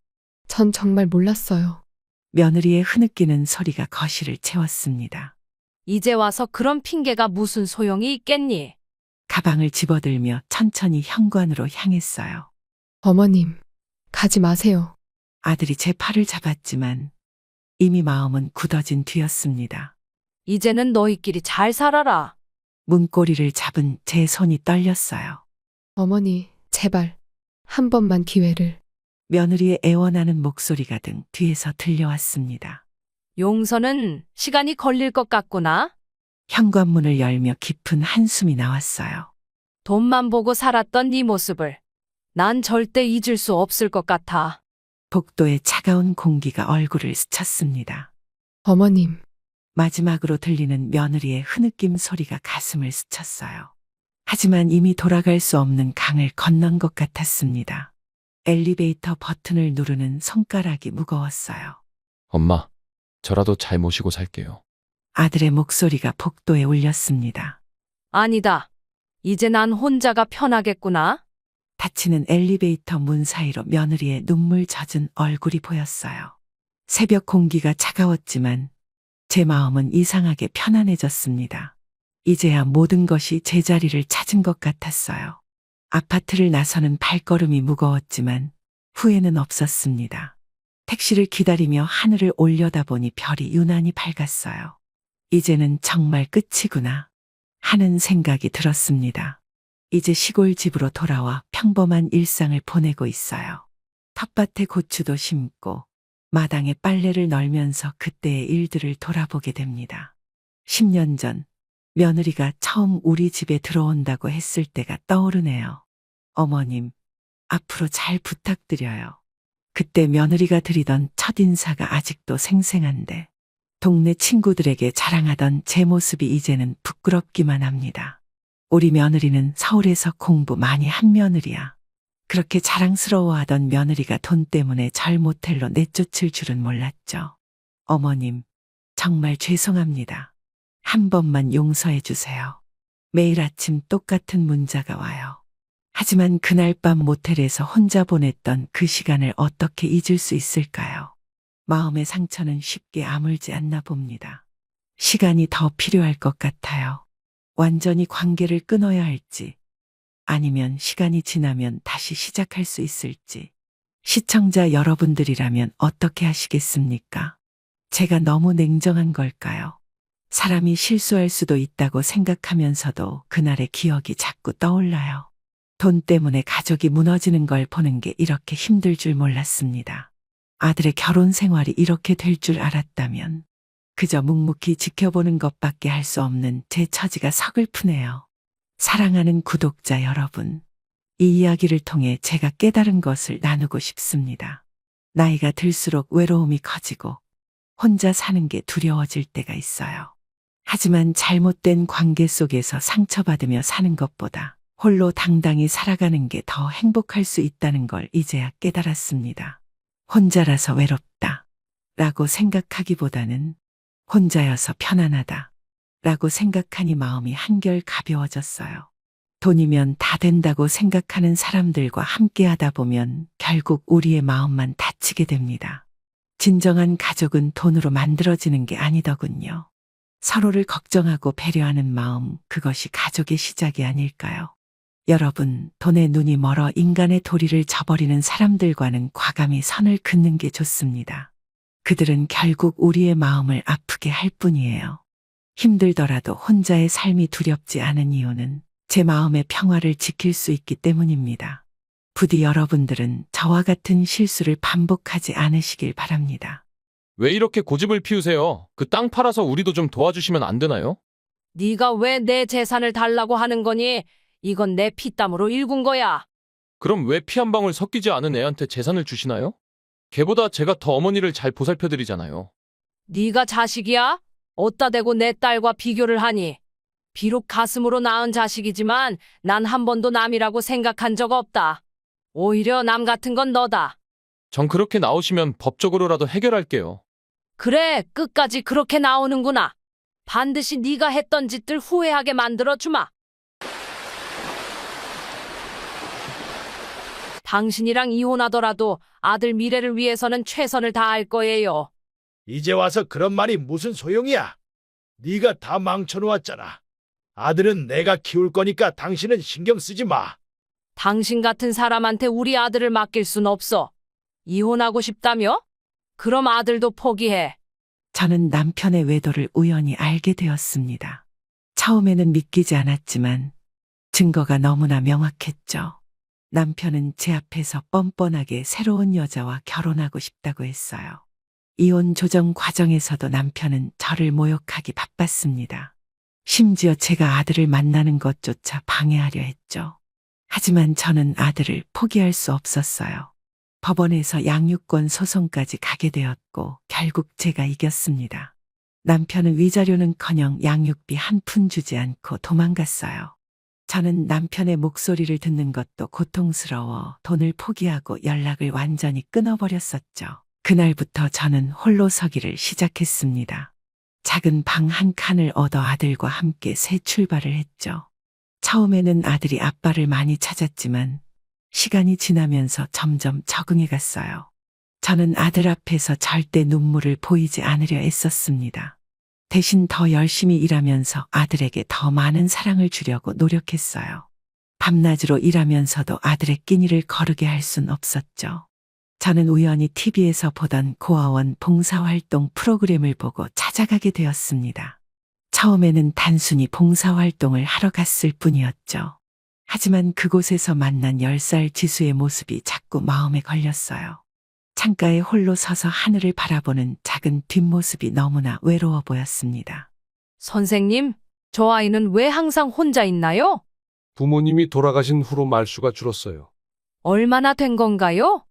전 정말 몰랐어요. 며느리의 흐느끼는 소리가 거실을 채웠습니다. 이제 와서 그런 핑계가 무슨 소용이 있겠니? 가방을 집어들며 천천히 현관으로 향했어요. 어머님, 가지 마세요. 아들이 제 팔을 잡았지만 이미 마음은 굳어진 뒤였습니다. 이제는 너희끼리 잘 살아라. 문고리를 잡은 제 손이 떨렸어요. 어머니, 제발. 한 번만 기회를. 며느리의 애원하는 목소리가 등 뒤에서 들려왔습니다. 용서는 시간이 걸릴 것 같구나. 현관문을 열며 깊은 한숨이 나왔어요. 돈만 보고 살았던 네 모습을 난 절대 잊을 수 없을 것 같아. 복도의 차가운 공기가 얼굴을 스쳤습니다. 어머님, 마지막으로 들리는 며느리의 흐느낌 소리가 가슴을 스쳤어요. 하지만 이미 돌아갈 수 없는 강을 건넌 것 같았습니다. 엘리베이터 버튼을 누르는 손가락이 무거웠어요. 엄마, 저라도 잘 모시고 살게요. 아들의 목소리가 복도에 울렸습니다. 아니다. 이제 난 혼자가 편하겠구나. 닫히는 엘리베이터 문 사이로 며느리의 눈물 젖은 얼굴이 보였어요. 새벽 공기가 차가웠지만 제 마음은 이상하게 편안해졌습니다. 이제야 모든 것이 제자리를 찾은 것 같았어요. 아파트를 나서는 발걸음이 무거웠지만 후회는 없었습니다. 택시를 기다리며 하늘을 올려다보니 별이 유난히 밝았어요. 이제는 정말 끝이구나 하는 생각이 들었습니다. 이제 시골 집으로 돌아와 평범한 일상을 보내고 있어요. 텃밭에 고추도 심고 마당에 빨래를 널면서 그때의 일들을 돌아보게 됩니다. 10년 전 며느리가 처음 우리 집에 들어온다고 했을 때가 떠오르네요. 어머님, 앞으로 잘 부탁드려요. 그때 며느리가 드리던 첫인사가 아직도 생생한데 동네 친구들에게 자랑하던 제 모습이 이제는 부끄럽기만 합니다. 우리 며느리는 서울에서 공부 많이 한 며느리야. 그렇게 자랑스러워하던 며느리가 돈 때문에 절 모텔로 내쫓을 줄은 몰랐죠. 어머님, 정말 죄송합니다. 한 번만 용서해 주세요. 매일 아침 똑같은 문자가 와요. 하지만 그날 밤 모텔에서 혼자 보냈던 그 시간을 어떻게 잊을 수 있을까요? 마음의 상처는 쉽게 아물지 않나 봅니다. 시간이 더 필요할 것 같아요. 완전히 관계를 끊어야 할지, 아니면 시간이 지나면 다시 시작할 수 있을지. 시청자 여러분들이라면 어떻게 하시겠습니까? 제가 너무 냉정한 걸까요? 사람이 실수할 수도 있다고 생각하면서도 그날의 기억이 자꾸 떠올라요. 돈 때문에 가족이 무너지는 걸 보는 게 이렇게 힘들 줄 몰랐습니다. 아들의 결혼 생활이 이렇게 될 줄 알았다면 그저 묵묵히 지켜보는 것밖에 할 수 없는 제 처지가 서글프네요. 사랑하는 구독자 여러분, 이 이야기를 통해 제가 깨달은 것을 나누고 싶습니다. 나이가 들수록 외로움이 커지고 혼자 사는 게 두려워질 때가 있어요. 하지만 잘못된 관계 속에서 상처받으며 사는 것보다 홀로 당당히 살아가는 게 더 행복할 수 있다는 걸 이제야 깨달았습니다. 혼자라서 외롭다 라고 생각하기보다는 혼자여서 편안하다 라고 생각하니 마음이 한결 가벼워졌어요. 돈이면 다 된다고 생각하는 사람들과 함께 하다 보면 결국 우리의 마음만 다치게 됩니다. 진정한 가족은 돈으로 만들어지는 게 아니더군요. 서로를 걱정하고 배려하는 마음, 그것이 가족의 시작이 아닐까요? 여러분, 돈에 눈이 멀어 인간의 도리를 저버리는 사람들과는 과감히 선을 긋는 게 좋습니다. 그들은 결국 우리의 마음을 아프게 할 뿐이에요. 힘들더라도 혼자의 삶이 두렵지 않은 이유는 제 마음의 평화를 지킬 수 있기 때문입니다. 부디 여러분들은 저와 같은 실수를 반복하지 않으시길 바랍니다. 왜 이렇게 고집을 피우세요? 그 땅 팔아서 우리도 좀 도와주시면 안 되나요? 네가 왜 내 재산을 달라고 하는 거니? 이건 내 피땀으로 일군 거야. 그럼 왜 피 한 방울 섞이지 않은 애한테 재산을 주시나요? 걔보다 제가 더 어머니를 잘 보살펴드리잖아요. 네가 자식이야? 어따 대고 내 딸과 비교를 하니? 비록 가슴으로 낳은 자식이지만 난 한 번도 남이라고 생각한 적 없다. 오히려 남 같은 건 너다. 전 그렇게 나오시면 법적으로라도 해결할게요. 그래, 끝까지 그렇게 나오는구나. 반드시 네가 했던 짓들 후회하게 만들어주마. 당신이랑 이혼하더라도 아들 미래를 위해서는 최선을 다할 거예요. 이제 와서 그런 말이 무슨 소용이야? 네가 다 망쳐놓았잖아. 아들은 내가 키울 거니까 당신은 신경 쓰지 마. 당신 같은 사람한테 우리 아들을 맡길 순 없어. 이혼하고 싶다며? 그럼 아들도 포기해. 저는 남편의 외도를 우연히 알게 되었습니다. 처음에는 믿기지 않았지만 증거가 너무나 명확했죠. 남편은 제 앞에서 뻔뻔하게 새로운 여자와 결혼하고 싶다고 했어요. 이혼 조정 과정에서도 남편은 저를 모욕하기 바빴습니다. 심지어 제가 아들을 만나는 것조차 방해하려 했죠. 하지만 저는 아들을 포기할 수 없었어요. 법원에서 양육권 소송까지 가게 되었고 결국 제가 이겼습니다. 남편은 위자료는커녕 양육비 한 푼 주지 않고 도망갔어요. 저는 남편의 목소리를 듣는 것도 고통스러워 돈을 포기하고 연락을 완전히 끊어버렸었죠. 그날부터 저는 홀로 서기를 시작했습니다. 작은 방 한 칸을 얻어 아들과 함께 새 출발을 했죠. 처음에는 아들이 아빠를 많이 찾았지만 시간이 지나면서 점점 적응해 갔어요. 저는 아들 앞에서 절대 눈물을 보이지 않으려 애썼습니다. 대신 더 열심히 일하면서 아들에게 더 많은 사랑을 주려고 노력했어요. 밤낮으로 일하면서도 아들의 끼니를 거르게 할 순 없었죠. 저는 우연히 TV에서 보던 고아원 봉사활동 프로그램을 보고 찾아가게 되었습니다. 처음에는 단순히 봉사활동을 하러 갔을 뿐이었죠. 하지만 그곳에서 만난 10살 지수의 모습이 자꾸 마음에 걸렸어요. 창가에 홀로 서서 하늘을 바라보는 작은 뒷모습이 너무나 외로워 보였습니다. 선생님, 저 아이는 왜 항상 혼자 있나요? 부모님이 돌아가신 후로 말수가 줄었어요. 얼마나 된 건가요?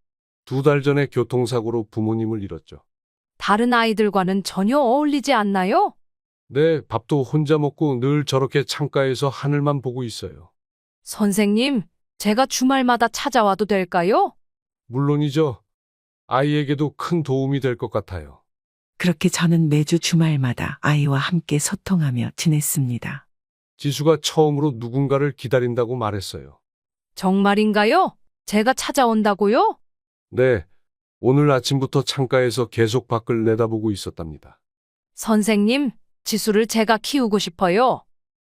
2달 전에 교통사고로 부모님을 잃었죠. 다른 아이들과는 전혀 어울리지 않나요? 네, 밥도 혼자 먹고 늘 저렇게 창가에서 하늘만 보고 있어요. 선생님, 제가 주말마다 찾아와도 될까요? 물론이죠. 아이에게도 큰 도움이 될 것 같아요. 그렇게 저는 매주 주말마다 아이와 함께 소통하며 지냈습니다. 지수가 처음으로 누군가를 기다린다고 말했어요. 정말인가요? 제가 찾아온다고요? 네, 오늘 아침부터 창가에서 계속 밖을 내다보고 있었답니다. 선생님, 지수를 제가 키우고 싶어요.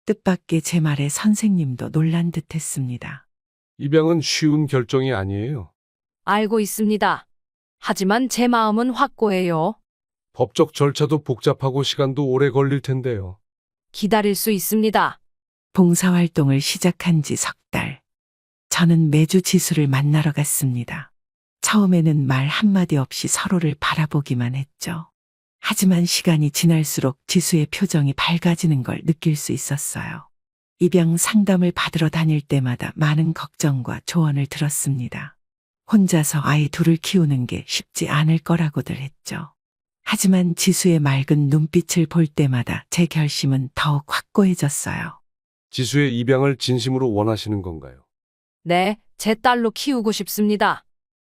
뜻밖의 제 말에 선생님도 놀란 듯 했습니다. 입양은 쉬운 결정이 아니에요. 알고 있습니다. 하지만 제 마음은 확고해요. 법적 절차도 복잡하고 시간도 오래 걸릴 텐데요. 기다릴 수 있습니다. 봉사활동을 시작한 지 석 달. 저는 매주 지수를 만나러 갔습니다. 처음에는 말 한마디 없이 서로를 바라보기만 했죠. 하지만 시간이 지날수록 지수의 표정이 밝아지는 걸 느낄 수 있었어요. 입양 상담을 받으러 다닐 때마다 많은 걱정과 조언을 들었습니다. 혼자서 아이 둘을 키우는 게 쉽지 않을 거라고들 했죠. 하지만 지수의 맑은 눈빛을 볼 때마다 제 결심은 더욱 확고해졌어요. 지수의 입양을 진심으로 원하시는 건가요? 네, 제 딸로 키우고 싶습니다.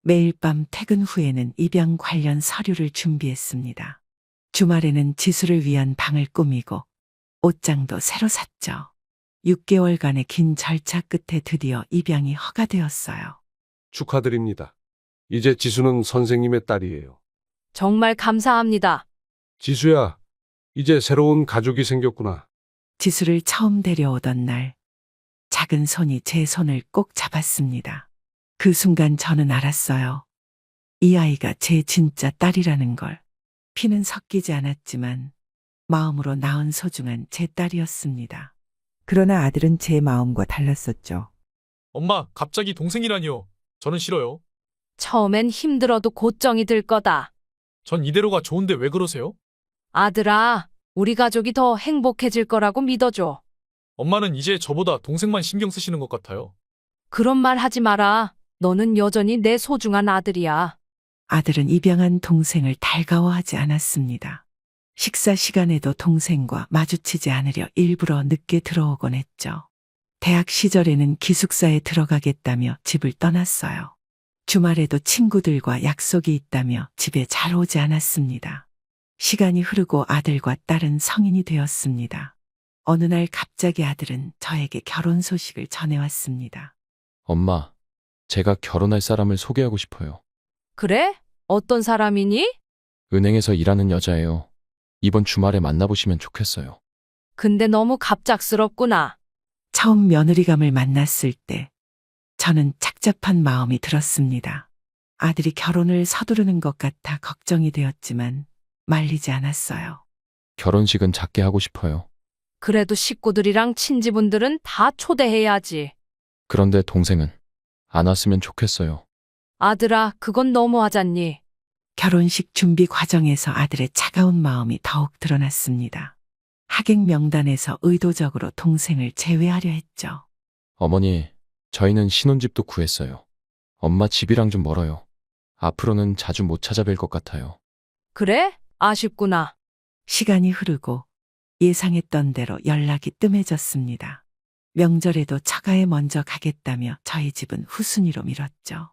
매일 밤 퇴근 후에는 입양 관련 서류를 준비했습니다. 주말에는 지수를 위한 방을 꾸미고 옷장도 새로 샀죠. 6개월간의 긴 절차 끝에 드디어 입양이 허가되었어요. 축하드립니다. 이제 지수는 선생님의 딸이에요. 정말 감사합니다. 지수야, 이제 새로운 가족이 생겼구나. 지수를 처음 데려오던 날, 작은 손이 제 손을 꼭 잡았습니다. 그 순간 저는 알았어요. 이 아이가 제 진짜 딸이라는 걸. 피는 섞이지 않았지만 마음으로 낳은 소중한 제 딸이었습니다. 그러나 아들은 제 마음과 달랐었죠. 엄마, 갑자기 동생이라니요. 저는 싫어요. 처음엔 힘들어도 곧정이 들 거다. 전 이대로가 좋은데 왜 그러세요? 아들아, 우리 가족이 더 행복해질 거라고 믿어줘. 엄마는 이제 저보다 동생만 신경 쓰시는 것 같아요. 그런 말 하지 마라. 너는 여전히 내 소중한 아들이야. 아들은 입양한 동생을 달가워하지 않았습니다. 식사 시간에도 동생과 마주치지 않으려 일부러 늦게 들어오곤 했죠. 대학 시절에는 기숙사에 들어가겠다며 집을 떠났어요. 주말에도 친구들과 약속이 있다며 집에 잘 오지 않았습니다. 시간이 흐르고 아들과 딸은 성인이 되었습니다. 어느 날 갑자기 아들은 저에게 결혼 소식을 전해왔습니다. 엄마, 제가 결혼할 사람을 소개하고 싶어요. 그래? 어떤 사람이니? 은행에서 일하는 여자예요. 이번 주말에 만나보시면 좋겠어요. 근데 너무 갑작스럽구나. 처음 며느리감을 만났을 때 저는 착잡한 마음이 들었습니다. 아들이 결혼을 서두르는 것 같아 걱정이 되었지만 말리지 않았어요. 결혼식은 작게 하고 싶어요. 그래도 식구들이랑 친지분들은 다 초대해야지. 그런데 동생은 안 왔으면 좋겠어요. 아들아, 그건 너무하잖니. 결혼식 준비 과정에서 아들의 차가운 마음이 더욱 드러났습니다. 하객 명단에서 의도적으로 동생을 제외하려 했죠. 어머니, 저희는 신혼집도 구했어요. 엄마 집이랑 좀 멀어요. 앞으로는 자주 못 찾아뵐 것 같아요. 그래? 아쉽구나. 시간이 흐르고 예상했던 대로 연락이 뜸해졌습니다. 명절에도 처가에 먼저 가겠다며 저희 집은 후순위로 미뤘죠.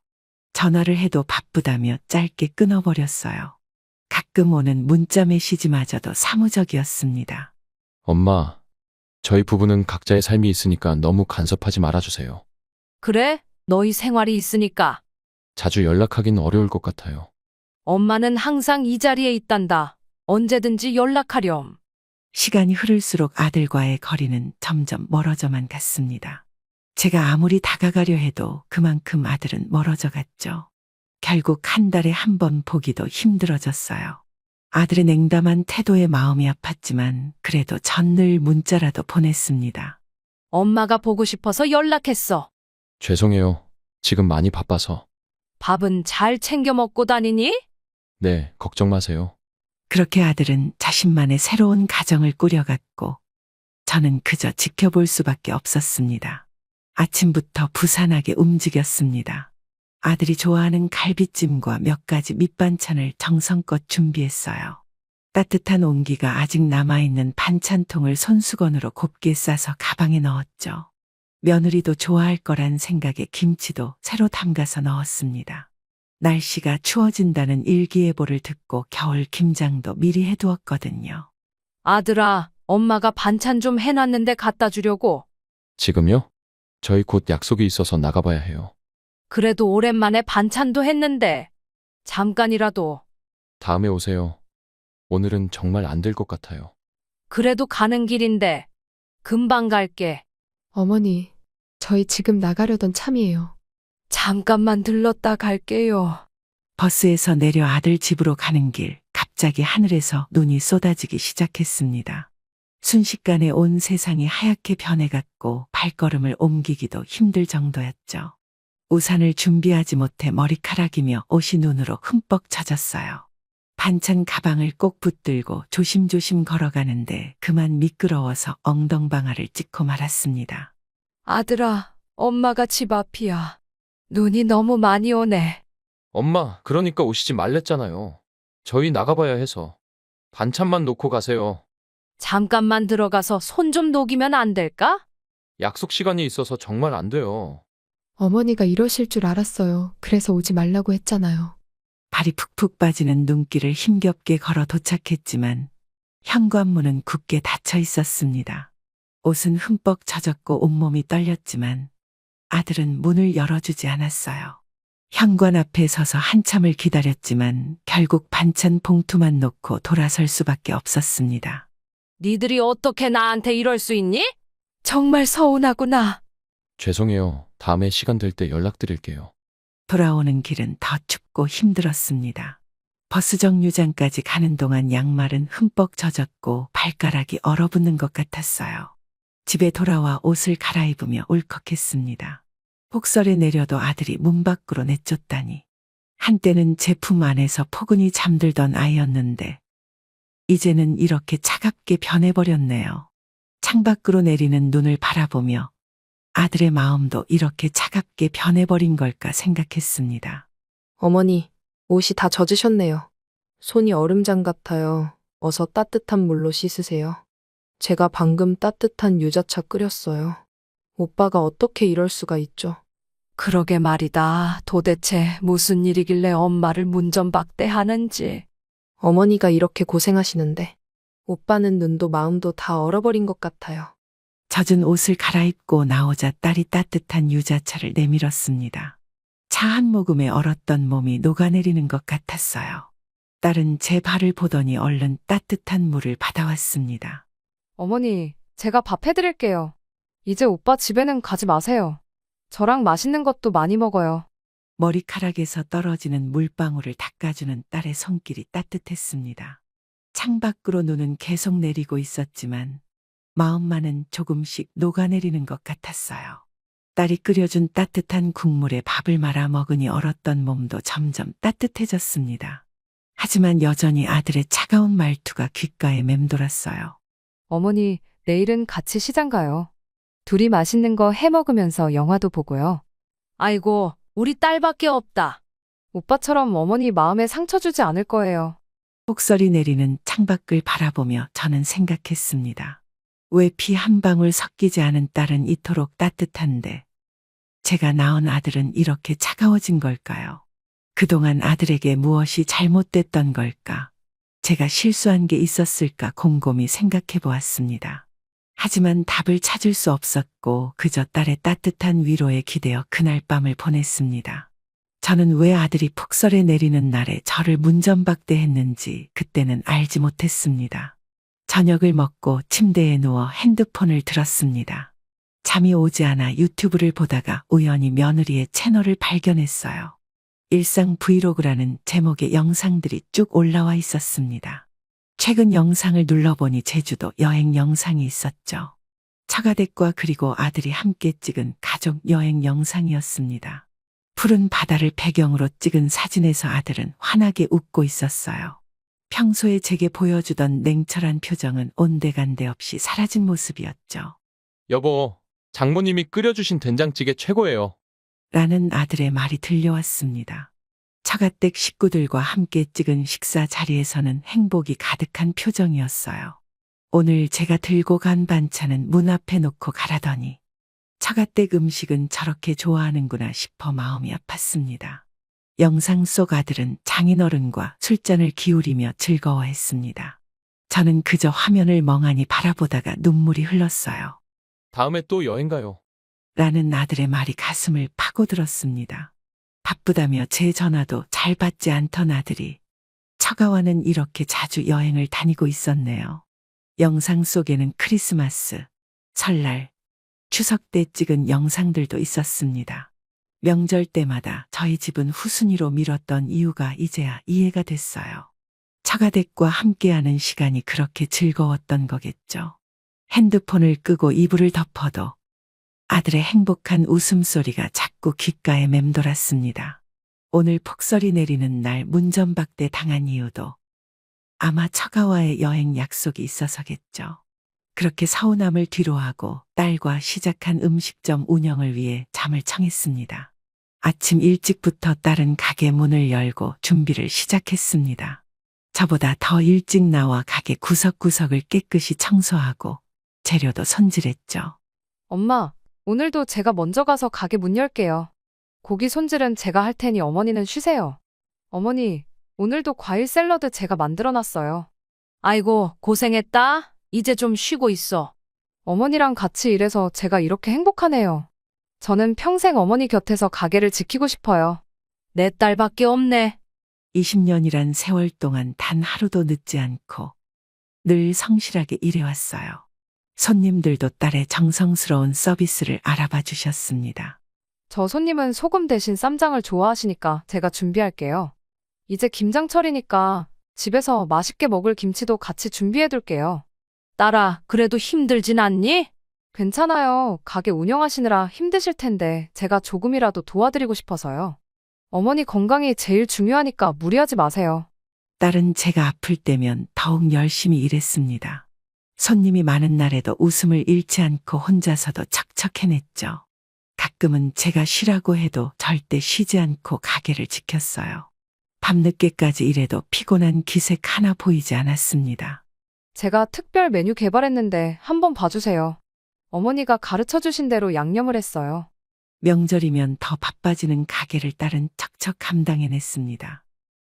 전화를 해도 바쁘다며 짧게 끊어버렸어요. 가끔 오는 문자 메시지마저도 사무적이었습니다. 엄마, 저희 부부는 각자의 삶이 있으니까 너무 간섭하지 말아주세요. 그래? 너희 생활이 있으니까. 자주 연락하긴 어려울 것 같아요. 엄마는 항상 이 자리에 있단다. 언제든지 연락하렴. 시간이 흐를수록 아들과의 거리는 점점 멀어져만 갔습니다. 제가 아무리 다가가려 해도 그만큼 아들은 멀어져 갔죠. 결국 한 달에 한 번 보기도 힘들어졌어요. 아들의 냉담한 태도에 마음이 아팠지만 그래도 전 늘 문자라도 보냈습니다. 엄마가 보고 싶어서 연락했어. 죄송해요. 지금 많이 바빠서. 밥은 잘 챙겨 먹고 다니니? 네, 걱정 마세요. 그렇게 아들은 자신만의 새로운 가정을 꾸려갔고 저는 그저 지켜볼 수밖에 없었습니다. 아침부터 부산하게 움직였습니다. 아들이 좋아하는 갈비찜과 몇 가지 밑반찬을 정성껏 준비했어요. 따뜻한 온기가 아직 남아있는 반찬통을 손수건으로 곱게 싸서 가방에 넣었죠. 며느리도 좋아할 거란 생각에 김치도 새로 담가서 넣었습니다. 날씨가 추워진다는 일기예보를 듣고 겨울 김장도 미리 해두었거든요. 아들아, 엄마가 반찬 좀 해놨는데 갖다 주려고. 지금요? 저희 곧 약속이 있어서 나가봐야 해요. 그래도 오랜만에 반찬도 했는데. 잠깐이라도. 다음에 오세요. 오늘은 정말 안 될 것 같아요. 그래도 가는 길인데. 금방 갈게. 어머니, 저희 지금 나가려던 참이에요. 잠깐만 들렀다 갈게요. 버스에서 내려 아들 집으로 가는 길, 갑자기 하늘에서 눈이 쏟아지기 시작했습니다. 순식간에 온 세상이 하얗게 변해갔고 발걸음을 옮기기도 힘들 정도였죠. 우산을 준비하지 못해 머리카락이며 옷이 눈으로 흠뻑 젖었어요. 반찬 가방을 꼭 붙들고 조심조심 걸어가는데 그만 미끄러워서 엉덩방아를 찍고 말았습니다. 아들아, 엄마가 집 앞이야. 눈이 너무 많이 오네. 엄마, 그러니까 오시지 말랬잖아요. 저희 나가봐야 해서. 반찬만 놓고 가세요. 잠깐만 들어가서 손 좀 녹이면 안 될까? 약속 시간이 있어서 정말 안 돼요. 어머니가 이러실 줄 알았어요. 그래서 오지 말라고 했잖아요. 발이 푹푹 빠지는 눈길을 힘겹게 걸어 도착했지만 현관문은 굳게 닫혀 있었습니다. 옷은 흠뻑 젖었고 온몸이 떨렸지만 아들은 문을 열어주지 않았어요. 현관 앞에 서서 한참을 기다렸지만 결국 반찬 봉투만 놓고 돌아설 수밖에 없었습니다. 니들이 어떻게 나한테 이럴 수 있니? 정말 서운하구나. 죄송해요. 다음에 시간 될 때 연락드릴게요. 돌아오는 길은 더 춥고 힘들었습니다. 버스 정류장까지 가는 동안 양말은 흠뻑 젖었고 발가락이 얼어붙는 것 같았어요. 집에 돌아와 옷을 갈아입으며 울컥했습니다. 폭설에 내려도 아들이 문 밖으로 내쫓다니. 한때는 제 품 안에서 포근히 잠들던 아이였는데 이제는 이렇게 차갑게 변해버렸네요. 창밖으로 내리는 눈을 바라보며 아들의 마음도 이렇게 차갑게 변해버린 걸까 생각했습니다. 어머니, 옷이 다 젖으셨네요. 손이 얼음장 같아요. 어서 따뜻한 물로 씻으세요. 제가 방금 따뜻한 유자차 끓였어요. 오빠가 어떻게 이럴 수가 있죠? 그러게 말이다. 도대체 무슨 일이길래 엄마를 문전박대하는지. 어머니가 이렇게 고생하시는데 오빠는 눈도 마음도 다 얼어버린 것 같아요. 젖은 옷을 갈아입고 나오자 딸이 따뜻한 유자차를 내밀었습니다. 차 한 모금에 얼었던 몸이 녹아내리는 것 같았어요. 딸은 제 발을 보더니 얼른 따뜻한 물을 받아왔습니다. 어머니, 제가 밥 해드릴게요. 이제 오빠 집에는 가지 마세요. 저랑 맛있는 것도 많이 먹어요. 머리카락에서 떨어지는 물방울을 닦아주는 딸의 손길이 따뜻했습니다. 창밖으로 눈은 계속 내리고 있었지만 마음만은 조금씩 녹아내리는 것 같았어요. 딸이 끓여준 따뜻한 국물에 밥을 말아 먹으니 얼었던 몸도 점점 따뜻해졌습니다. 하지만 여전히 아들의 차가운 말투가 귓가에 맴돌았어요. 어머니, 내일은 같이 시장 가요. 둘이 맛있는 거 해 먹으면서 영화도 보고요. 아이고, 우리 딸밖에 없다. 오빠처럼 어머니 마음에 상처 주지 않을 거예요. 폭설이 내리는 창밖을 바라보며 저는 생각했습니다. 왜 피 한 방울 섞이지 않은 딸은 이토록 따뜻한데 제가 낳은 아들은 이렇게 차가워진 걸까요? 그동안 아들에게 무엇이 잘못됐던 걸까? 제가 실수한 게 있었을까 곰곰이 생각해 보았습니다. 하지만 답을 찾을 수 없었고 그저 딸의 따뜻한 위로에 기대어 그날 밤을 보냈습니다. 저는 왜 아들이 폭설에 내리는 날에 저를 문전박대했는지 그때는 알지 못했습니다. 저녁을 먹고 침대에 누워 핸드폰을 들었습니다. 잠이 오지 않아 유튜브를 보다가 우연히 며느리의 채널을 발견했어요. 일상 브이로그라는 제목의 영상들이 쭉 올라와 있었습니다. 최근 영상을 눌러보니 제주도 여행 영상이 있었죠. 처가댁과 그리고 아들이 함께 찍은 가족 여행 영상이었습니다. 푸른 바다를 배경으로 찍은 사진에서 아들은 환하게 웃고 있었어요. 평소에 제게 보여주던 냉철한 표정은 온데간데 없이 사라진 모습이었죠. 여보, 장모님이 끓여주신 된장찌개 최고예요. 라는 아들의 말이 들려왔습니다. 처가댁 식구들과 함께 찍은 식사 자리에서는 행복이 가득한 표정이었어요. 오늘 제가 들고 간 반찬은 문 앞에 놓고 가라더니 처가댁 음식은 저렇게 좋아하는구나 싶어 마음이 아팠습니다. 영상 속 아들은 장인어른과 술잔을 기울이며 즐거워했습니다. 저는 그저 화면을 멍하니 바라보다가 눈물이 흘렀어요. 다음에 또 여행 가요. 라는 아들의 말이 가슴을 파고들었습니다. 바쁘다며 제 전화도 잘 받지 않던 아들이 처가와는 이렇게 자주 여행을 다니고 있었네요. 영상 속에는 크리스마스, 설날, 추석 때 찍은 영상들도 있었습니다. 명절 때마다 저희 집은 후순위로 미뤘던 이유가 이제야 이해가 됐어요. 처가댁과 함께하는 시간이 그렇게 즐거웠던 거겠죠. 핸드폰을 끄고 이불을 덮어도 아들의 행복한 웃음소리가 자꾸 귓가에 맴돌았습니다. 오늘 폭설이 내리는 날 문전박대 당한 이유도 아마 처가와의 여행 약속이 있어서겠죠. 그렇게 서운함을 뒤로하고 딸과 시작한 음식점 운영을 위해 잠을 청했습니다. 아침 일찍부터 딸은 가게 문을 열고 준비를 시작했습니다. 저보다 더 일찍 나와 가게 구석구석을 깨끗이 청소하고 재료도 손질했죠. 엄마, 오늘도 제가 먼저 가서 가게 문 열게요. 고기 손질은 제가 할 테니 어머니는 쉬세요. 어머니, 오늘도 과일 샐러드 제가 만들어놨어요. 아이고, 고생했다. 이제 좀 쉬고 있어. 어머니랑 같이 일해서 제가 이렇게 행복하네요. 저는 평생 어머니 곁에서 가게를 지키고 싶어요. 내 딸밖에 없네. 20년이란 세월 동안 단 하루도 늦지 않고 늘 성실하게 일해왔어요. 손님들도 딸의 정성스러운 서비스를 알아봐 주셨습니다. 저 손님은 소금 대신 쌈장을 좋아하시니까 제가 준비할게요. 이제 김장철이니까 집에서 맛있게 먹을 김치도 같이 준비해둘게요. 딸아, 그래도 힘들진 않니? 괜찮아요. 가게 운영하시느라 힘드실 텐데 제가 조금이라도 도와드리고 싶어서요. 어머니 건강이 제일 중요하니까 무리하지 마세요. 딸은 제가 아플 때면 더욱 열심히 일했습니다. 손님이 많은 날에도 웃음을 잃지 않고 혼자서도 척척 해냈죠. 가끔은 제가 쉬라고 해도 절대 쉬지 않고 가게를 지켰어요. 밤늦게까지 일해도 피곤한 기색 하나 보이지 않았습니다. 제가 특별 메뉴 개발했는데 한번 봐주세요. 어머니가 가르쳐주신 대로 양념을 했어요. 명절이면 더 바빠지는 가게를 딸은 척척 감당해냈습니다.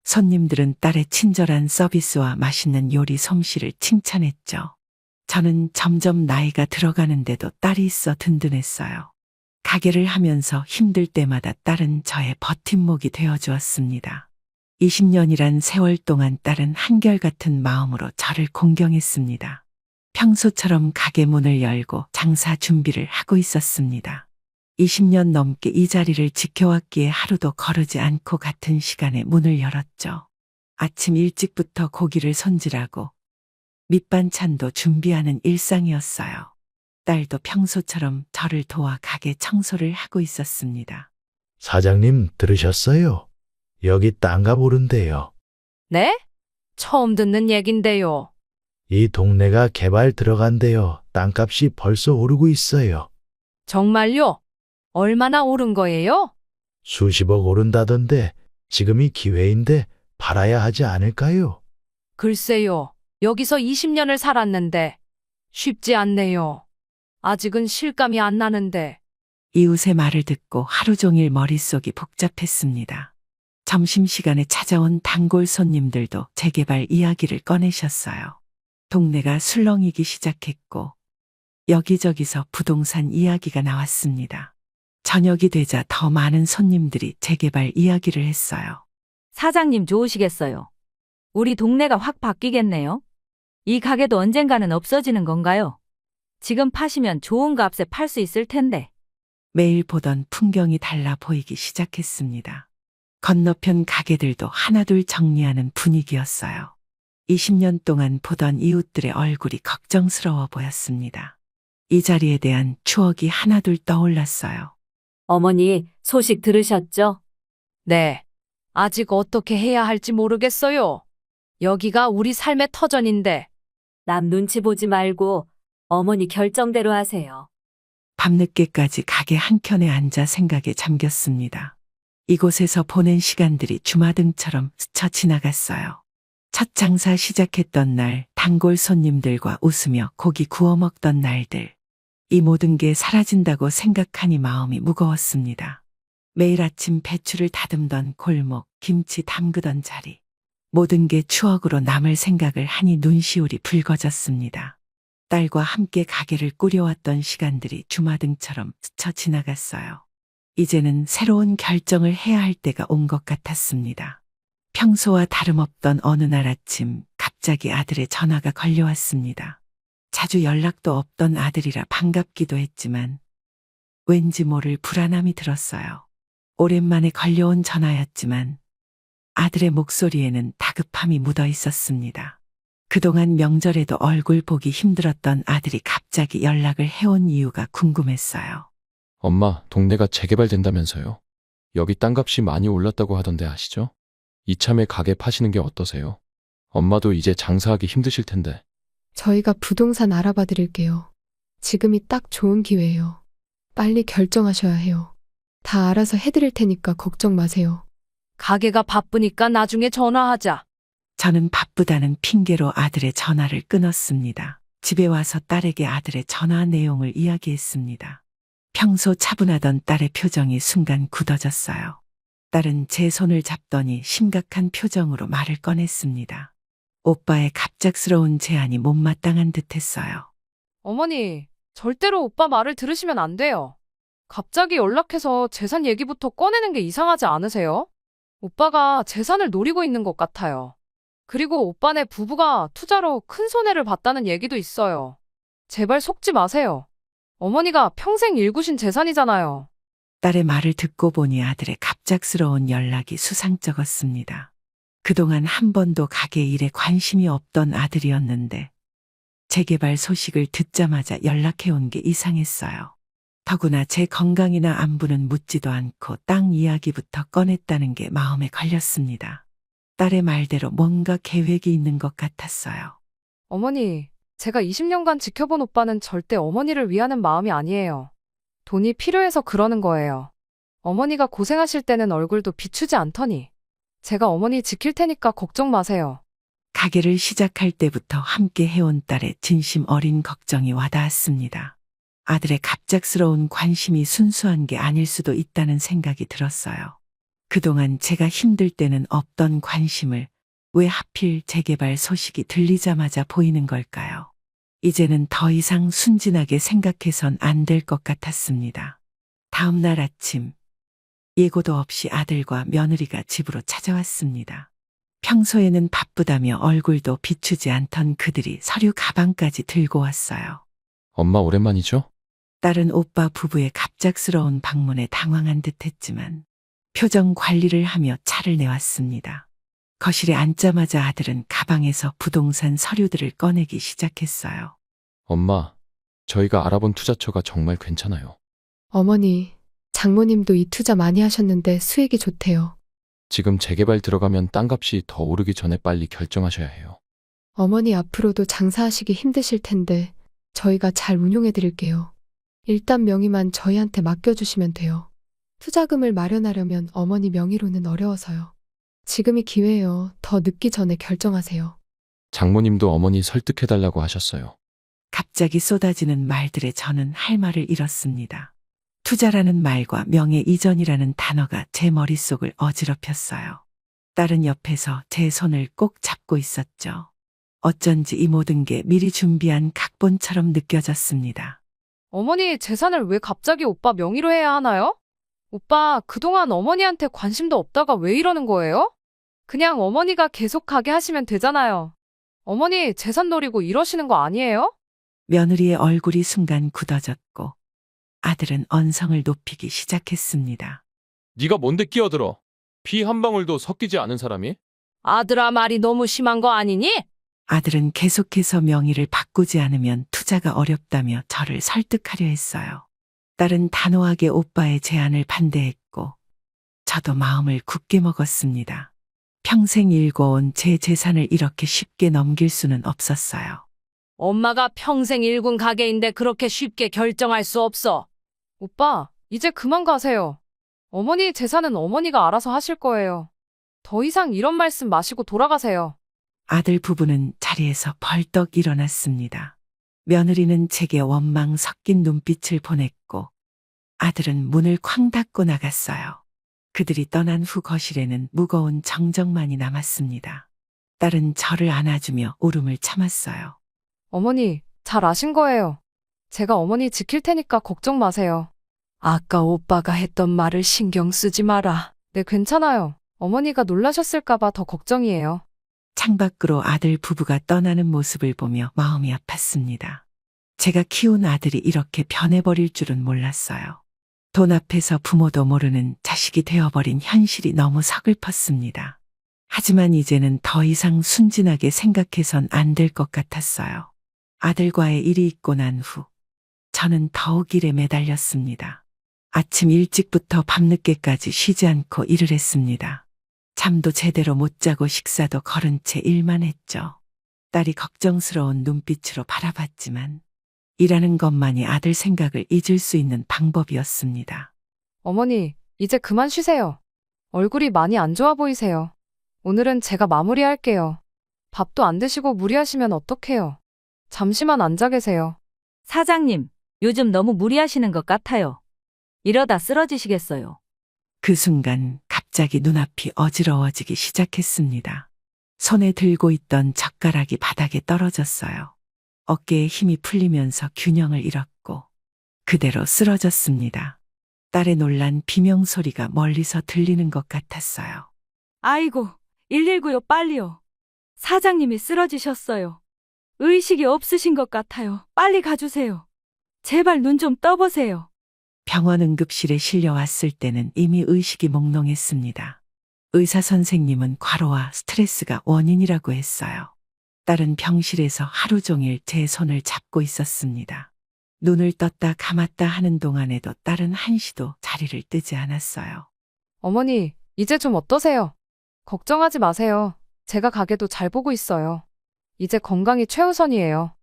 손님들은 딸의 친절한 서비스와 맛있는 요리 솜씨를 칭찬했죠. 저는 점점 나이가 들어가는데도 딸이 있어 든든했어요. 가게를 하면서 힘들 때마다 딸은 저의 버팀목이 되어주었습니다. 20년이란 세월 동안 딸은 한결같은 마음으로 저를 공경했습니다. 평소처럼 가게 문을 열고 장사 준비를 하고 있었습니다. 20년 넘게 이 자리를 지켜왔기에 하루도 거르지 않고 같은 시간에 문을 열었죠. 아침 일찍부터 고기를 손질하고 밑반찬도 준비하는 일상이었어요. 딸도 평소처럼 저를 도와 가게 청소를 하고 있었습니다. 사장님 들으셨어요? 여기 땅값 오른대요. 네? 처음 듣는 얘긴데요. 이 동네가 개발 들어간대요. 땅값이 벌써 오르고 있어요. 정말요? 얼마나 오른 거예요? 수십억 오른다던데 지금이 기회인데 팔아야 하지 않을까요? 글쎄요. 여기서 20년을 살았는데 쉽지 않네요. 아직은 실감이 안 나는데. 이웃의 말을 듣고 하루 종일 머릿속이 복잡했습니다. 점심시간에 찾아온 단골 손님들도 재개발 이야기를 꺼내셨어요. 동네가 술렁이기 시작했고 여기저기서 부동산 이야기가 나왔습니다. 저녁이 되자 더 많은 손님들이 재개발 이야기를 했어요. 사장님 좋으시겠어요. 우리 동네가 확 바뀌겠네요. 이 가게도 언젠가는 없어지는 건가요? 지금 파시면 좋은 값에 팔 수 있을 텐데. 매일 보던 풍경이 달라 보이기 시작했습니다. 건너편 가게들도 하나둘 정리하는 분위기였어요. 20년 동안 보던 이웃들의 얼굴이 걱정스러워 보였습니다. 이 자리에 대한 추억이 하나둘 떠올랐어요. 어머니, 소식 들으셨죠? 네. 아직 어떻게 해야 할지 모르겠어요. 여기가 우리 삶의 터전인데. 남 눈치 보지 말고 어머니 결정대로 하세요. 밤늦게까지 가게 한켠에 앉아 생각에 잠겼습니다. 이곳에서 보낸 시간들이 주마등처럼 스쳐 지나갔어요. 첫 장사 시작했던 날, 단골 손님들과 웃으며 고기 구워 먹던 날들. 이 모든 게 사라진다고 생각하니 마음이 무거웠습니다. 매일 아침 배추를 다듬던 골목, 김치 담그던 자리. 모든 게 추억으로 남을 생각을 하니 눈시울이 붉어졌습니다. 딸과 함께 가게를 꾸려왔던 시간들이 주마등처럼 스쳐 지나갔어요. 이제는 새로운 결정을 해야 할 때가 온 것 같았습니다. 평소와 다름없던 어느 날 아침 갑자기 아들의 전화가 걸려왔습니다. 자주 연락도 없던 아들이라 반갑기도 했지만 왠지 모를 불안함이 들었어요. 오랜만에 걸려온 전화였지만 아들의 목소리에는 다급함이 묻어 있었습니다. 그동안 명절에도 얼굴 보기 힘들었던 아들이 갑자기 연락을 해온 이유가 궁금했어요. 엄마, 동네가 재개발된다면서요. 여기 땅값이 많이 올랐다고 하던데 아시죠? 이참에 가게 파시는 게 어떠세요? 엄마도 이제 장사하기 힘드실 텐데. 저희가 부동산 알아봐 드릴게요. 지금이 딱 좋은 기회예요. 빨리 결정하셔야 해요. 다 알아서 해드릴 테니까 걱정 마세요. 가게가 바쁘니까 나중에 전화하자. 저는 바쁘다는 핑계로 아들의 전화를 끊었습니다. 집에 와서 딸에게 아들의 전화 내용을 이야기했습니다. 평소 차분하던 딸의 표정이 순간 굳어졌어요. 딸은 제 손을 잡더니 심각한 표정으로 말을 꺼냈습니다. 오빠의 갑작스러운 제안이 못마땅한 듯했어요. 어머니, 절대로 오빠 말을 들으시면 안 돼요. 갑자기 연락해서 재산 얘기부터 꺼내는 게 이상하지 않으세요? 오빠가 재산을 노리고 있는 것 같아요. 그리고 오빠네 부부가 투자로 큰 손해를 봤다는 얘기도 있어요. 제발 속지 마세요. 어머니가 평생 일구신 재산이잖아요. 딸의 말을 듣고 보니 아들의 갑작스러운 연락이 수상쩍었습니다. 그동안 한 번도 가게 일에 관심이 없던 아들이었는데 재개발 소식을 듣자마자 연락해온 게 이상했어요. 더구나 제 건강이나 안부는 묻지도 않고 땅 이야기부터 꺼냈다는 게 마음에 걸렸습니다. 딸의 말대로 뭔가 계획이 있는 것 같았어요. 어머니, 제가 20년간 지켜본 오빠는 절대 어머니를 위하는 마음이 아니에요. 돈이 필요해서 그러는 거예요. 어머니가 고생하실 때는 얼굴도 비추지 않더니 제가 어머니 지킬 테니까 걱정 마세요. 가게를 시작할 때부터 함께 해온 딸의 진심 어린 걱정이 와닿았습니다. 아들의 갑작스러운 관심이 순수한 게 아닐 수도 있다는 생각이 들었어요. 그동안 제가 힘들 때는 없던 관심을 왜 하필 재개발 소식이 들리자마자 보이는 걸까요? 이제는 더 이상 순진하게 생각해선 안 될 것 같았습니다. 다음 날 아침, 예고도 없이 아들과 며느리가 집으로 찾아왔습니다. 평소에는 바쁘다며 얼굴도 비추지 않던 그들이 서류 가방까지 들고 왔어요. 엄마 오랜만이죠? 딸은 오빠 부부의 갑작스러운 방문에 당황한 듯 했지만 표정 관리를 하며 차를 내왔습니다. 거실에 앉자마자 아들은 가방에서 부동산 서류들을 꺼내기 시작했어요. 엄마, 저희가 알아본 투자처가 정말 괜찮아요. 어머니, 장모님도 이 투자 많이 하셨는데 수익이 좋대요. 지금 재개발 들어가면 땅값이 더 오르기 전에 빨리 결정하셔야 해요. 어머니 앞으로도 장사하시기 힘드실 텐데 저희가 잘 운용해 드릴게요. 일단 명의만 저희한테 맡겨주시면 돼요. 투자금을 마련하려면 어머니 명의로는 어려워서요. 지금이 기회예요. 더 늦기 전에 결정하세요. 장모님도 어머니 설득해달라고 하셨어요. 갑자기 쏟아지는 말들에 저는 할 말을 잃었습니다. 투자라는 말과 명예 이전이라는 단어가 제 머릿속을 어지럽혔어요. 딸은 옆에서 제 손을 꼭 잡고 있었죠. 어쩐지 이 모든 게 미리 준비한 각본처럼 느껴졌습니다. 어머니 재산을 왜 갑자기 오빠 명의로 해야 하나요? 오빠 그동안 어머니한테 관심도 없다가 왜 이러는 거예요? 그냥 어머니가 계속 가게 하시면 되잖아요. 어머니 재산 노리고 이러시는 거 아니에요? 며느리의 얼굴이 순간 굳어졌고 아들은 언성을 높이기 시작했습니다. 네가 뭔데 끼어들어? 피 한 방울도 섞이지 않은 사람이? 아들아 말이 너무 심한 거 아니니? 아들은 계속해서 명의를 바꾸지 않으면 투자가 어렵다며 저를 설득하려 했어요. 딸은 단호하게 오빠의 제안을 반대했고 저도 마음을 굳게 먹었습니다. 평생 일궈온 제 재산을 이렇게 쉽게 넘길 수는 없었어요. 엄마가 평생 일군 가게인데 그렇게 쉽게 결정할 수 없어. 오빠 이제 그만 가세요. 어머니 재산은 어머니가 알아서 하실 거예요. 더 이상 이런 말씀 마시고 돌아가세요. 아들 부부는 자리에서 벌떡 일어났습니다. 며느리는 제게 원망 섞인 눈빛을 보냈고 아들은 문을 쾅 닫고 나갔어요. 그들이 떠난 후 거실에는 무거운 정적만이 남았습니다. 딸은 저를 안아주며 울음을 참았어요. 어머니 잘 아신 거예요. 제가 어머니 지킬 테니까 걱정 마세요. 아까 오빠가 했던 말을 신경 쓰지 마라. 네 괜찮아요. 어머니가 놀라셨을까봐 더 걱정이에요. 창밖으로 아들 부부가 떠나는 모습을 보며 마음이 아팠습니다. 제가 키운 아들이 이렇게 변해버릴 줄은 몰랐어요. 돈 앞에서 부모도 모르는 자식이 되어버린 현실이 너무 서글펐습니다. 하지만 이제는 더 이상 순진하게 생각해선 안 될 것 같았어요. 아들과의 일이 있고 난 후 저는 더욱 일에 매달렸습니다. 아침 일찍부터 밤늦게까지 쉬지 않고 일을 했습니다. 잠도 제대로 못 자고 식사도 거른 채 일만 했죠. 딸이 걱정스러운 눈빛으로 바라봤지만 일하는 것만이 아들 생각을 잊을 수 있는 방법이었습니다. 어머니 이제 그만 쉬세요. 얼굴이 많이 안 좋아 보이세요. 오늘은 제가 마무리할게요. 밥도 안 드시고 무리하시면 어떡해요. 잠시만 앉아 계세요. 사장님, 요즘 너무 무리하시는 것 같아요. 이러다 쓰러지시겠어요. 그 순간 갑자기 눈앞이 어지러워지기 시작했습니다. 손에 들고 있던 젓가락이 바닥에 떨어졌어요. 어깨에 힘이 풀리면서 균형을 잃었고 그대로 쓰러졌습니다. 딸의 놀란 비명소리가 멀리서 들리는 것 같았어요. 아이고, 119요, 빨리요. 사장님이 쓰러지셨어요. 의식이 없으신 것 같아요. 빨리 가주세요. 제발 눈 좀 떠보세요. 병원 응급실에 실려왔을 때는 이미 의식이 몽롱했습니다. 의사 선생님은 과로와 스트레스가 원인이라고 했어요. 딸은 병실에서 하루 종일 제 손을 잡고 있었습니다. 눈을 떴다 감았다 하는 동안에도 딸은 한시도 자리를 뜨지 않았어요. 어머니 이제 좀 어떠세요? 걱정하지 마세요. 제가 가게도 잘 보고 있어요. 이제 건강이 최우선이에요.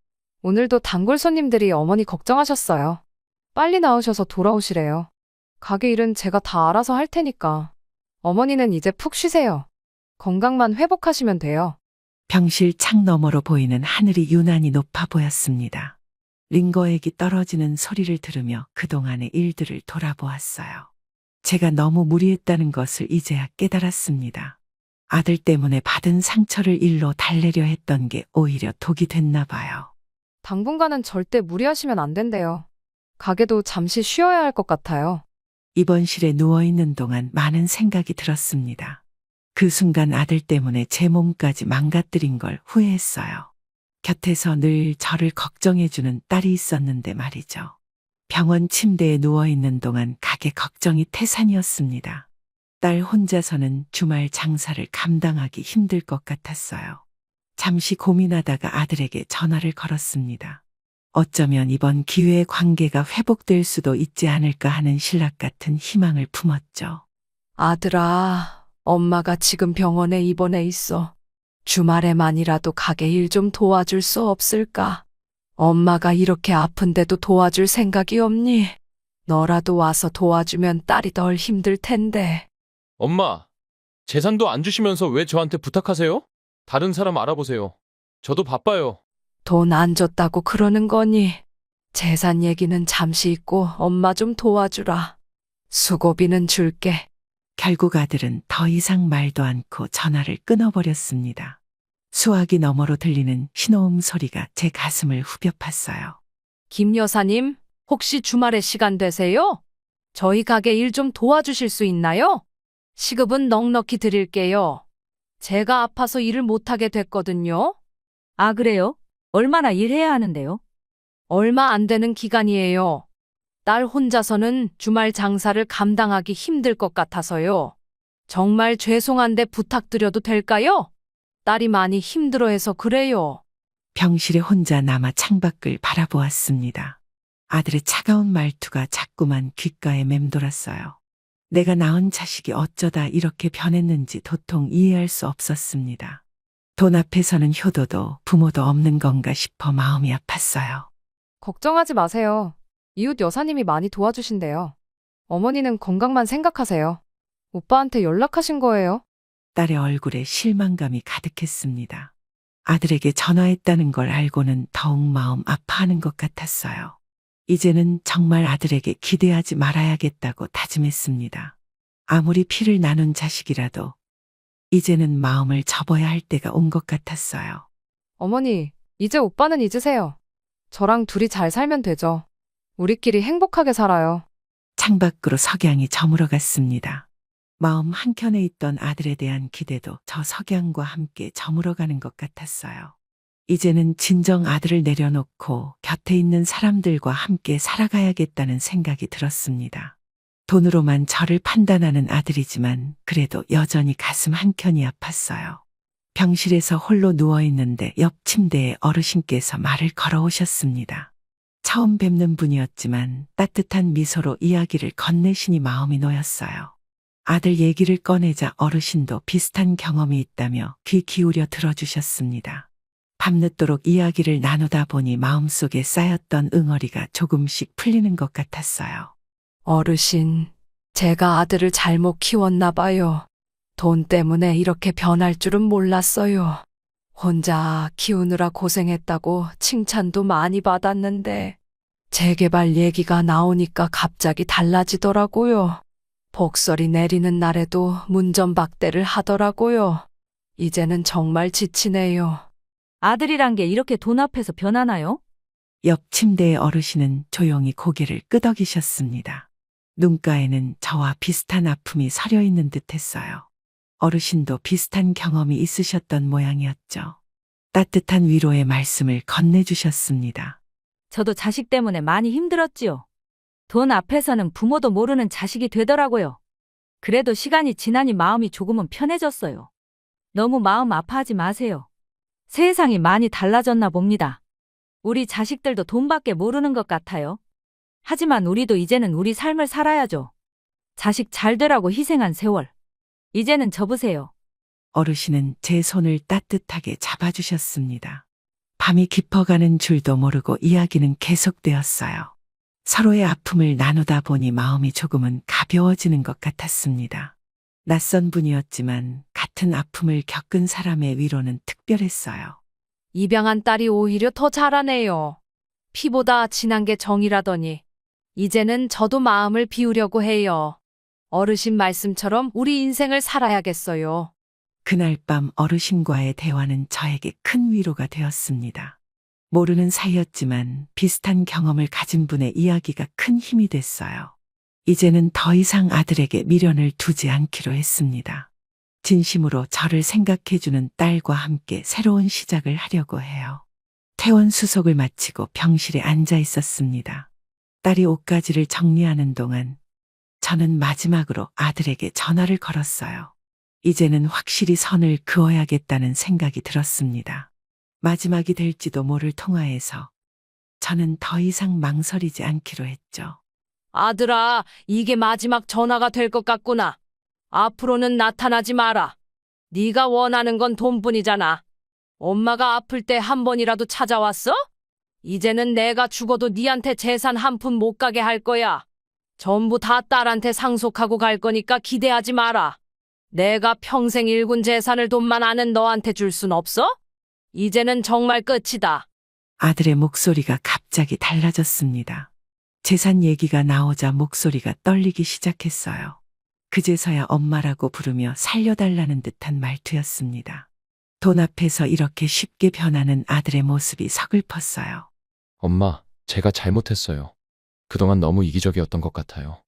오늘도 단골 손님들이 어머니 걱정하셨어요. 빨리 나으셔서 돌아오시래요. 가게 일은 제가 다 알아서 할 테니까. 어머니는 이제 푹 쉬세요. 건강만 회복하시면 돼요. 병실 창 너머로 보이는 하늘이 유난히 높아 보였습니다. 링거액이 떨어지는 소리를 들으며 그동안의 일들을 돌아보았어요. 제가 너무 무리했다는 것을 이제야 깨달았습니다. 아들 때문에 받은 상처를 일로 달래려 했던 게 오히려 독이 됐나 봐요. 당분간은 절대 무리하시면 안 된대요. 가게도 잠시 쉬어야 할 것 같아요. 입원실에 누워있는 동안 많은 생각이 들었습니다. 그 순간 아들 때문에 제 몸까지 망가뜨린 걸 후회했어요. 곁에서 늘 저를 걱정해주는 딸이 있었는데 말이죠. 병원 침대에 누워있는 동안 가게 걱정이 태산이었습니다. 딸 혼자서는 주말 장사를 감당하기 힘들 것 같았어요. 잠시 고민하다가 아들에게 전화를 걸었습니다. 어쩌면 이번 기회에 관계가 회복될 수도 있지 않을까 하는 신락 같은 희망을 품었죠. 아들아, 엄마가 지금 병원에 입원해 있어. 주말에만이라도 가게 일 좀 도와줄 수 없을까? 엄마가 이렇게 아픈데도 도와줄 생각이 없니? 너라도 와서 도와주면 딸이 덜 힘들 텐데. 엄마, 재산도 안 주시면서 왜 저한테 부탁하세요? 다른 사람 알아보세요. 저도 바빠요. 돈 안 줬다고 그러는 거니? 재산 얘기는 잠시 있고 엄마 좀 도와주라. 수고비는 줄게. 결국 아들은 더 이상 말도 않고 전화를 끊어버렸습니다. 수화기 너머로 들리는 신호음 소리가 제 가슴을 후벼 팠어요. 김 여사님, 혹시 주말에 시간 되세요? 저희 가게 일 좀 도와주실 수 있나요? 시급은 넉넉히 드릴게요. 제가 아파서 일을 못하게 됐거든요. 아, 그래요? 얼마나 일해야 하는데요? 얼마 안 되는 기간이에요. 딸 혼자서는 주말 장사를 감당하기 힘들 것 같아서요. 정말 죄송한데 부탁드려도 될까요? 딸이 많이 힘들어해서 그래요. 병실에 혼자 남아 창밖을 바라보았습니다. 아들의 차가운 말투가 자꾸만 귓가에 맴돌았어요. 내가 낳은 자식이 어쩌다 이렇게 변했는지 도통 이해할 수 없었습니다. 돈 앞에서는 효도도 부모도 없는 건가 싶어 마음이 아팠어요. 걱정하지 마세요. 이웃 여사님이 많이 도와주신대요. 어머니는 건강만 생각하세요. 오빠한테 연락하신 거예요? 딸의 얼굴에 실망감이 가득했습니다. 아들에게 전화했다는 걸 알고는 더욱 마음 아파하는 것 같았어요. 이제는 정말 아들에게 기대하지 말아야겠다고 다짐했습니다. 아무리 피를 나눈 자식이라도 이제는 마음을 접어야 할 때가 온 것 같았어요. 어머니, 이제 오빠는 잊으세요. 저랑 둘이 잘 살면 되죠. 우리끼리 행복하게 살아요. 창밖으로 석양이 저물어갔습니다. 마음 한켠에 있던 아들에 대한 기대도 저 석양과 함께 저물어가는 것 같았어요. 이제는 진정 아들을 내려놓고 곁에 있는 사람들과 함께 살아가야겠다는 생각이 들었습니다. 돈으로만 저를 판단하는 아들이지만 그래도 여전히 가슴 한켠이 아팠어요. 병실에서 홀로 누워있는데 옆 침대에 어르신께서 말을 걸어오셨습니다. 처음 뵙는 분이었지만 따뜻한 미소로 이야기를 건네시니 마음이 놓였어요. 아들 얘기를 꺼내자 어르신도 비슷한 경험이 있다며 귀 기울여 들어주셨습니다. 밤늦도록 이야기를 나누다 보니 마음속에 쌓였던 응어리가 조금씩 풀리는 것 같았어요. 어르신, 제가 아들을 잘못 키웠나 봐요. 돈 때문에 이렇게 변할 줄은 몰랐어요. 혼자 키우느라 고생했다고 칭찬도 많이 받았는데 재개발 얘기가 나오니까 갑자기 달라지더라고요. 복설이 내리는 날에도 문전박대를 하더라고요. 이제는 정말 지치네요. 아들이란 게 이렇게 돈 앞에서 변하나요? 옆 침대의 어르신은 조용히 고개를 끄덕이셨습니다. 눈가에는 저와 비슷한 아픔이 서려 있는 듯 했어요. 어르신도 비슷한 경험이 있으셨던 모양이었죠. 따뜻한 위로의 말씀을 건네주셨습니다. 저도 자식 때문에 많이 힘들었지요. 돈 앞에서는 부모도 모르는 자식이 되더라고요. 그래도 시간이 지나니 마음이 조금은 편해졌어요. 너무 마음 아파하지 마세요. 세상이 많이 달라졌나 봅니다. 우리 자식들도 돈밖에 모르는 것 같아요. 하지만 우리도 이제는 우리 삶을 살아야죠. 자식 잘 되라고 희생한 세월. 이제는 접으세요. 어르신은 제 손을 따뜻하게 잡아주셨습니다. 밤이 깊어가는 줄도 모르고 이야기는 계속되었어요. 서로의 아픔을 나누다 보니 마음이 조금은 가벼워지는 것 같았습니다. 낯선 분이었지만 같은 아픔을 겪은 사람의 위로는 특별했어요. 입양한 딸이 오히려 더 잘하네요. 피보다 진한 게 정이라더니 이제는 저도 마음을 비우려고 해요. 어르신 말씀처럼 우리 인생을 살아야겠어요. 그날 밤 어르신과의 대화는 저에게 큰 위로가 되었습니다. 모르는 사이였지만 비슷한 경험을 가진 분의 이야기가 큰 힘이 됐어요. 이제는 더 이상 아들에게 미련을 두지 않기로 했습니다. 진심으로 저를 생각해주는 딸과 함께 새로운 시작을 하려고 해요. 퇴원 수속을 마치고 병실에 앉아 있었습니다. 딸이 옷가지를 정리하는 동안 저는 마지막으로 아들에게 전화를 걸었어요. 이제는 확실히 선을 그어야겠다는 생각이 들었습니다. 마지막이 될지도 모를 통화에서 저는 더 이상 망설이지 않기로 했죠. 아들아, 이게 마지막 전화가 될 것 같구나. 앞으로는 나타나지 마라. 네가 원하는 건 돈뿐이잖아. 엄마가 아플 때 한 번이라도 찾아왔어? 이제는 내가 죽어도 네한테 재산 한 푼 못 가게 할 거야. 전부 다 딸한테 상속하고 갈 거니까 기대하지 마라. 내가 평생 일군 재산을 돈만 아는 너한테 줄 순 없어? 이제는 정말 끝이다. 아들의 목소리가 갑자기 달라졌습니다. 재산 얘기가 나오자 목소리가 떨리기 시작했어요. 그제서야 엄마라고 부르며 살려달라는 듯한 말투였습니다. 돈 앞에서 이렇게 쉽게 변하는 아들의 모습이 서글펐어요. 엄마, 제가 잘못했어요. 그동안 너무 이기적이었던 것 같아요.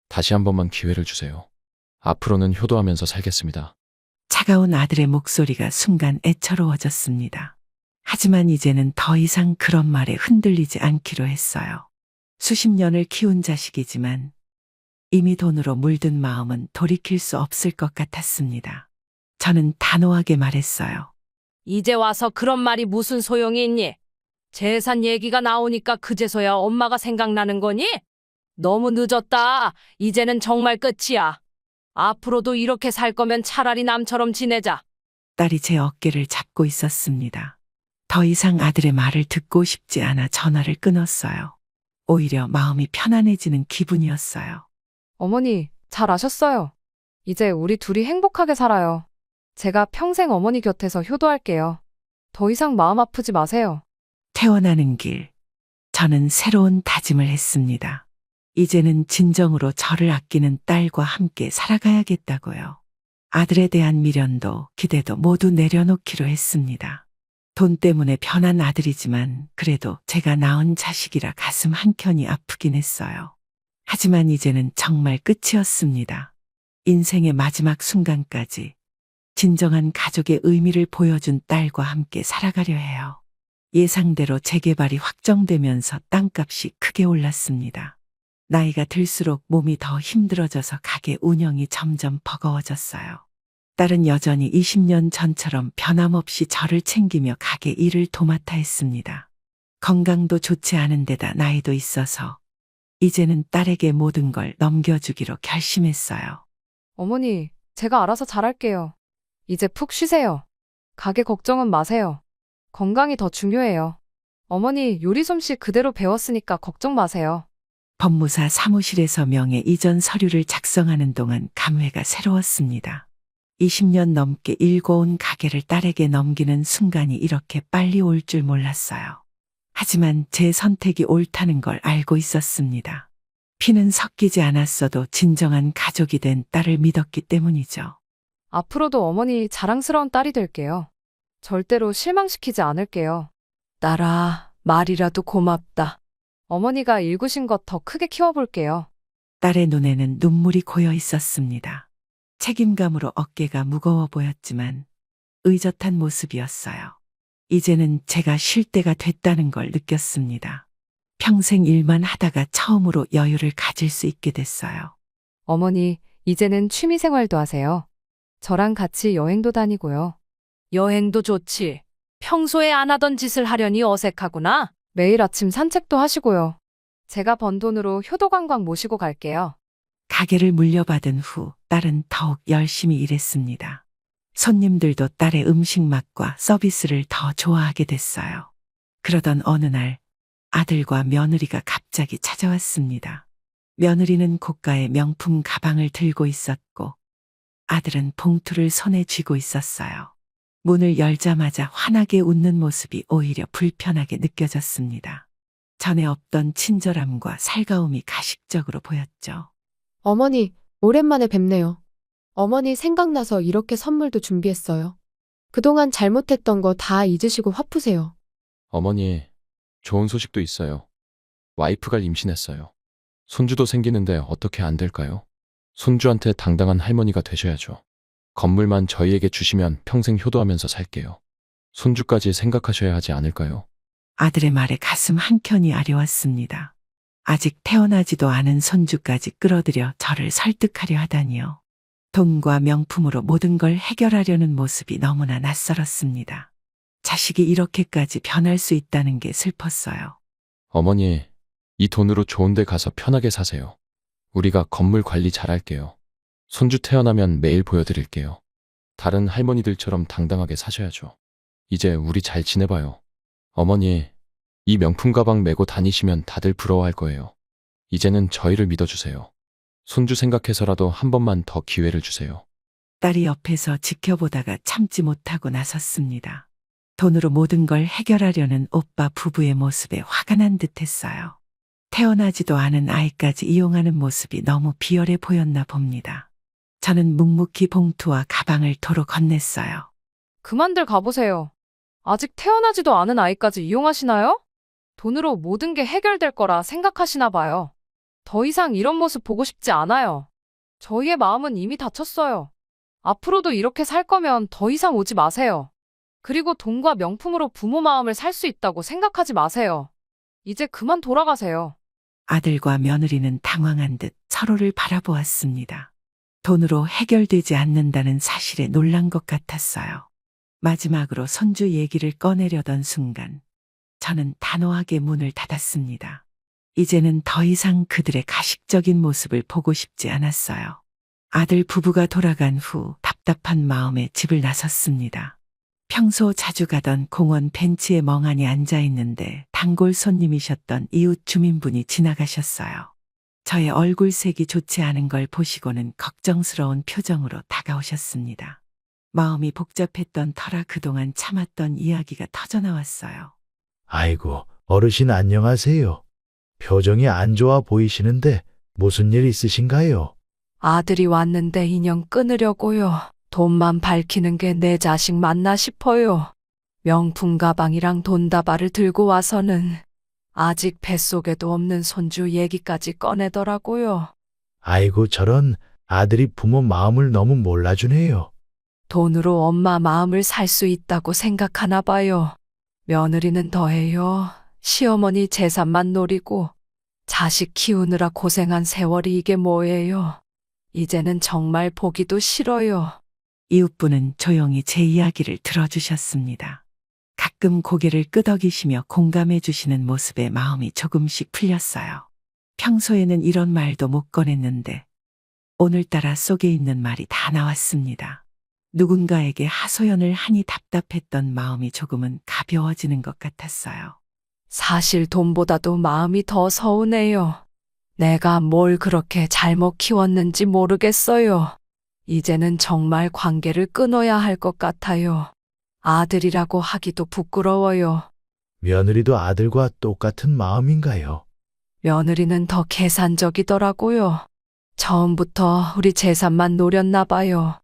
다시 한 번만 기회를 주세요. 앞으로는 효도하면서 살겠습니다. 차가운 아들의 목소리가 순간 애처로워졌습니다. 하지만 이제는 더 이상 그런 말에 흔들리지 않기로 했어요. 수십 년을 키운 자식이지만 이미 돈으로 물든 마음은 돌이킬 수 없을 것 같았습니다. 저는 단호하게 말했어요. 이제 와서 그런 말이 무슨 소용이 있니? 재산 얘기가 나오니까 그제서야 엄마가 생각나는 거니? 너무 늦었다. 이제는 정말 끝이야. 앞으로도 이렇게 살 거면 차라리 남처럼 지내자. 딸이 제 어깨를 잡고 있었습니다. 더 이상 아들의 말을 듣고 싶지 않아 전화를 끊었어요. 오히려 마음이 편안해지는 기분이었어요. 어머니, 잘 아셨어요. 이제 우리 둘이 행복하게 살아요. 제가 평생 어머니 곁에서 효도할게요. 더 이상 마음 아프지 마세요. 퇴원하는 길, 저는 새로운 다짐을 했습니다. 이제는 진정으로 저를 아끼는 딸과 함께 살아가야겠다고요. 아들에 대한 미련도 기대도 모두 내려놓기로 했습니다. 돈 때문에 변한 아들이지만 그래도 제가 낳은 자식이라 가슴 한켠이 아프긴 했어요. 하지만 이제는 정말 끝이었습니다. 인생의 마지막 순간까지 진정한 가족의 의미를 보여준 딸과 함께 살아가려 해요. 예상대로 재개발이 확정되면서 땅값이 크게 올랐습니다. 나이가 들수록 몸이 더 힘들어져서 가게 운영이 점점 버거워졌어요. 딸은 여전히 20년 전처럼 변함없이 저를 챙기며 가게 일을 도맡아 했습니다. 건강도 좋지 않은 데다 나이도 있어서 이제는 딸에게 모든 걸 넘겨주기로 결심했어요. 어머니, 제가 알아서 잘할게요. 이제 푹 쉬세요. 가게 걱정은 마세요. 건강이 더 중요해요. 어머니 요리 솜씨 그대로 배웠으니까 걱정 마세요. 법무사 사무실에서 명예 이전 서류를 작성하는 동안 감회가 새로웠습니다. 20년 넘게 일궈온 가게를 딸에게 넘기는 순간이 이렇게 빨리 올 줄 몰랐어요. 하지만 제 선택이 옳다는 걸 알고 있었습니다. 피는 섞이지 않았어도 진정한 가족이 된 딸을 믿었기 때문이죠. 앞으로도 어머니 자랑스러운 딸이 될게요. 절대로 실망시키지 않을게요. 딸아, 말이라도 고맙다. 어머니가 일구신 것 더 크게 키워볼게요. 딸의 눈에는 눈물이 고여 있었습니다. 책임감으로 어깨가 무거워 보였지만 의젓한 모습이었어요. 이제는 제가 쉴 때가 됐다는 걸 느꼈습니다. 평생 일만 하다가 처음으로 여유를 가질 수 있게 됐어요. 어머니, 이제는 취미 생활도 하세요. 저랑 같이 여행도 다니고요. 여행도 좋지. 평소에 안 하던 짓을 하려니 어색하구나. 매일 아침 산책도 하시고요. 제가 번 돈으로 효도관광 모시고 갈게요. 가게를 물려받은 후 딸은 더욱 열심히 일했습니다. 손님들도 딸의 음식 맛과 서비스를 더 좋아하게 됐어요. 그러던 어느 날 아들과 며느리가 갑자기 찾아왔습니다. 며느리는 고가의 명품 가방을 들고 있었고 아들은 봉투를 손에 쥐고 있었어요. 문을 열자마자 환하게 웃는 모습이 오히려 불편하게 느껴졌습니다. 전에 없던 친절함과 살가움이 가식적으로 보였죠. 어머니, 오랜만에 뵙네요. 어머니 생각나서 이렇게 선물도 준비했어요. 그동안 잘못했던 거 다 잊으시고 화 푸세요. 어머니, 좋은 소식도 있어요. 와이프가 임신했어요. 손주도 생기는데 어떻게 안 될까요? 손주한테 당당한 할머니가 되셔야죠. 건물만 저희에게 주시면 평생 효도하면서 살게요. 손주까지 생각하셔야 하지 않을까요? 아들의 말에 가슴 한켠이 아려왔습니다. 아직 태어나지도 않은 손주까지 끌어들여 저를 설득하려 하다니요. 돈과 명품으로 모든 걸 해결하려는 모습이 너무나 낯설었습니다. 자식이 이렇게까지 변할 수 있다는 게 슬펐어요. 어머니, 이 돈으로 좋은 데 가서 편하게 사세요. 우리가 건물 관리 잘할게요. 손주 태어나면 매일 보여드릴게요. 다른 할머니들처럼 당당하게 사셔야죠. 이제 우리 잘 지내봐요. 어머니, 이 명품 가방 메고 다니시면 다들 부러워할 거예요. 이제는 저희를 믿어주세요. 손주 생각해서라도 한 번만 더 기회를 주세요. 딸이 옆에서 지켜보다가 참지 못하고 나섰습니다. 돈으로 모든 걸 해결하려는 오빠 부부의 모습에 화가 난 듯했어요. 태어나지도 않은 아이까지 이용하는 모습이 너무 비열해 보였나 봅니다. 저는 묵묵히 봉투와 가방을 도로 건넸어요. 그만들 가보세요. 아직 태어나지도 않은 아이까지 이용하시나요? 돈으로 모든 게 해결될 거라 생각하시나 봐요. 더 이상 이런 모습 보고 싶지 않아요. 저희의 마음은 이미 다쳤어요. 앞으로도 이렇게 살 거면 더 이상 오지 마세요. 그리고 돈과 명품으로 부모 마음을 살 수 있다고 생각하지 마세요. 이제 그만 돌아가세요. 아들과 며느리는 당황한 듯 서로를 바라보았습니다. 돈으로 해결되지 않는다는 사실에 놀란 것 같았어요. 마지막으로 손주 얘기를 꺼내려던 순간 저는 단호하게 문을 닫았습니다. 이제는 더 이상 그들의 가식적인 모습을 보고 싶지 않았어요. 아들 부부가 돌아간 후 답답한 마음에 집을 나섰습니다. 평소 자주 가던 공원 벤치에 멍하니 앉아 있는데 단골 손님이셨던 이웃 주민분이 지나가셨어요. 저의 얼굴색이 좋지 않은 걸 보시고는 걱정스러운 표정으로 다가오셨습니다. 마음이 복잡했던 터라 그동안 참았던 이야기가 터져나왔어요. 아이고, 어르신 안녕하세요. 표정이 안 좋아 보이시는데 무슨 일 있으신가요? 아들이 왔는데 인연 끊으려고요. 돈만 밝히는 게 내 자식 맞나 싶어요. 명품 가방이랑 돈다발을 들고 와서는 아직 뱃속에도 없는 손주 얘기까지 꺼내더라고요. 아이고, 저런 아들이 부모 마음을 너무 몰라주네요. 돈으로 엄마 마음을 살 수 있다고 생각하나 봐요. 며느리는 더해요. 시어머니 재산만 노리고 자식 키우느라 고생한 세월이 이게 뭐예요. 이제는 정말 보기도 싫어요. 이웃분은 조용히 제 이야기를 들어주셨습니다. 가끔 고개를 끄덕이시며 공감해 주시는 모습에 마음이 조금씩 풀렸어요. 평소에는 이런 말도 못 꺼냈는데 오늘따라 속에 있는 말이 다 나왔습니다. 누군가에게 하소연을 하니 답답했던 마음이 조금은 가벼워지는 것 같았어요. 사실 돈보다도 마음이 더 서운해요. 내가 뭘 그렇게 잘못 키웠는지 모르겠어요. 이제는 정말 관계를 끊어야 할 것 같아요. 아들이라고 하기도 부끄러워요. 며느리도 아들과 똑같은 마음인가요? 며느리는 더 계산적이더라고요. 처음부터 우리 재산만 노렸나 봐요.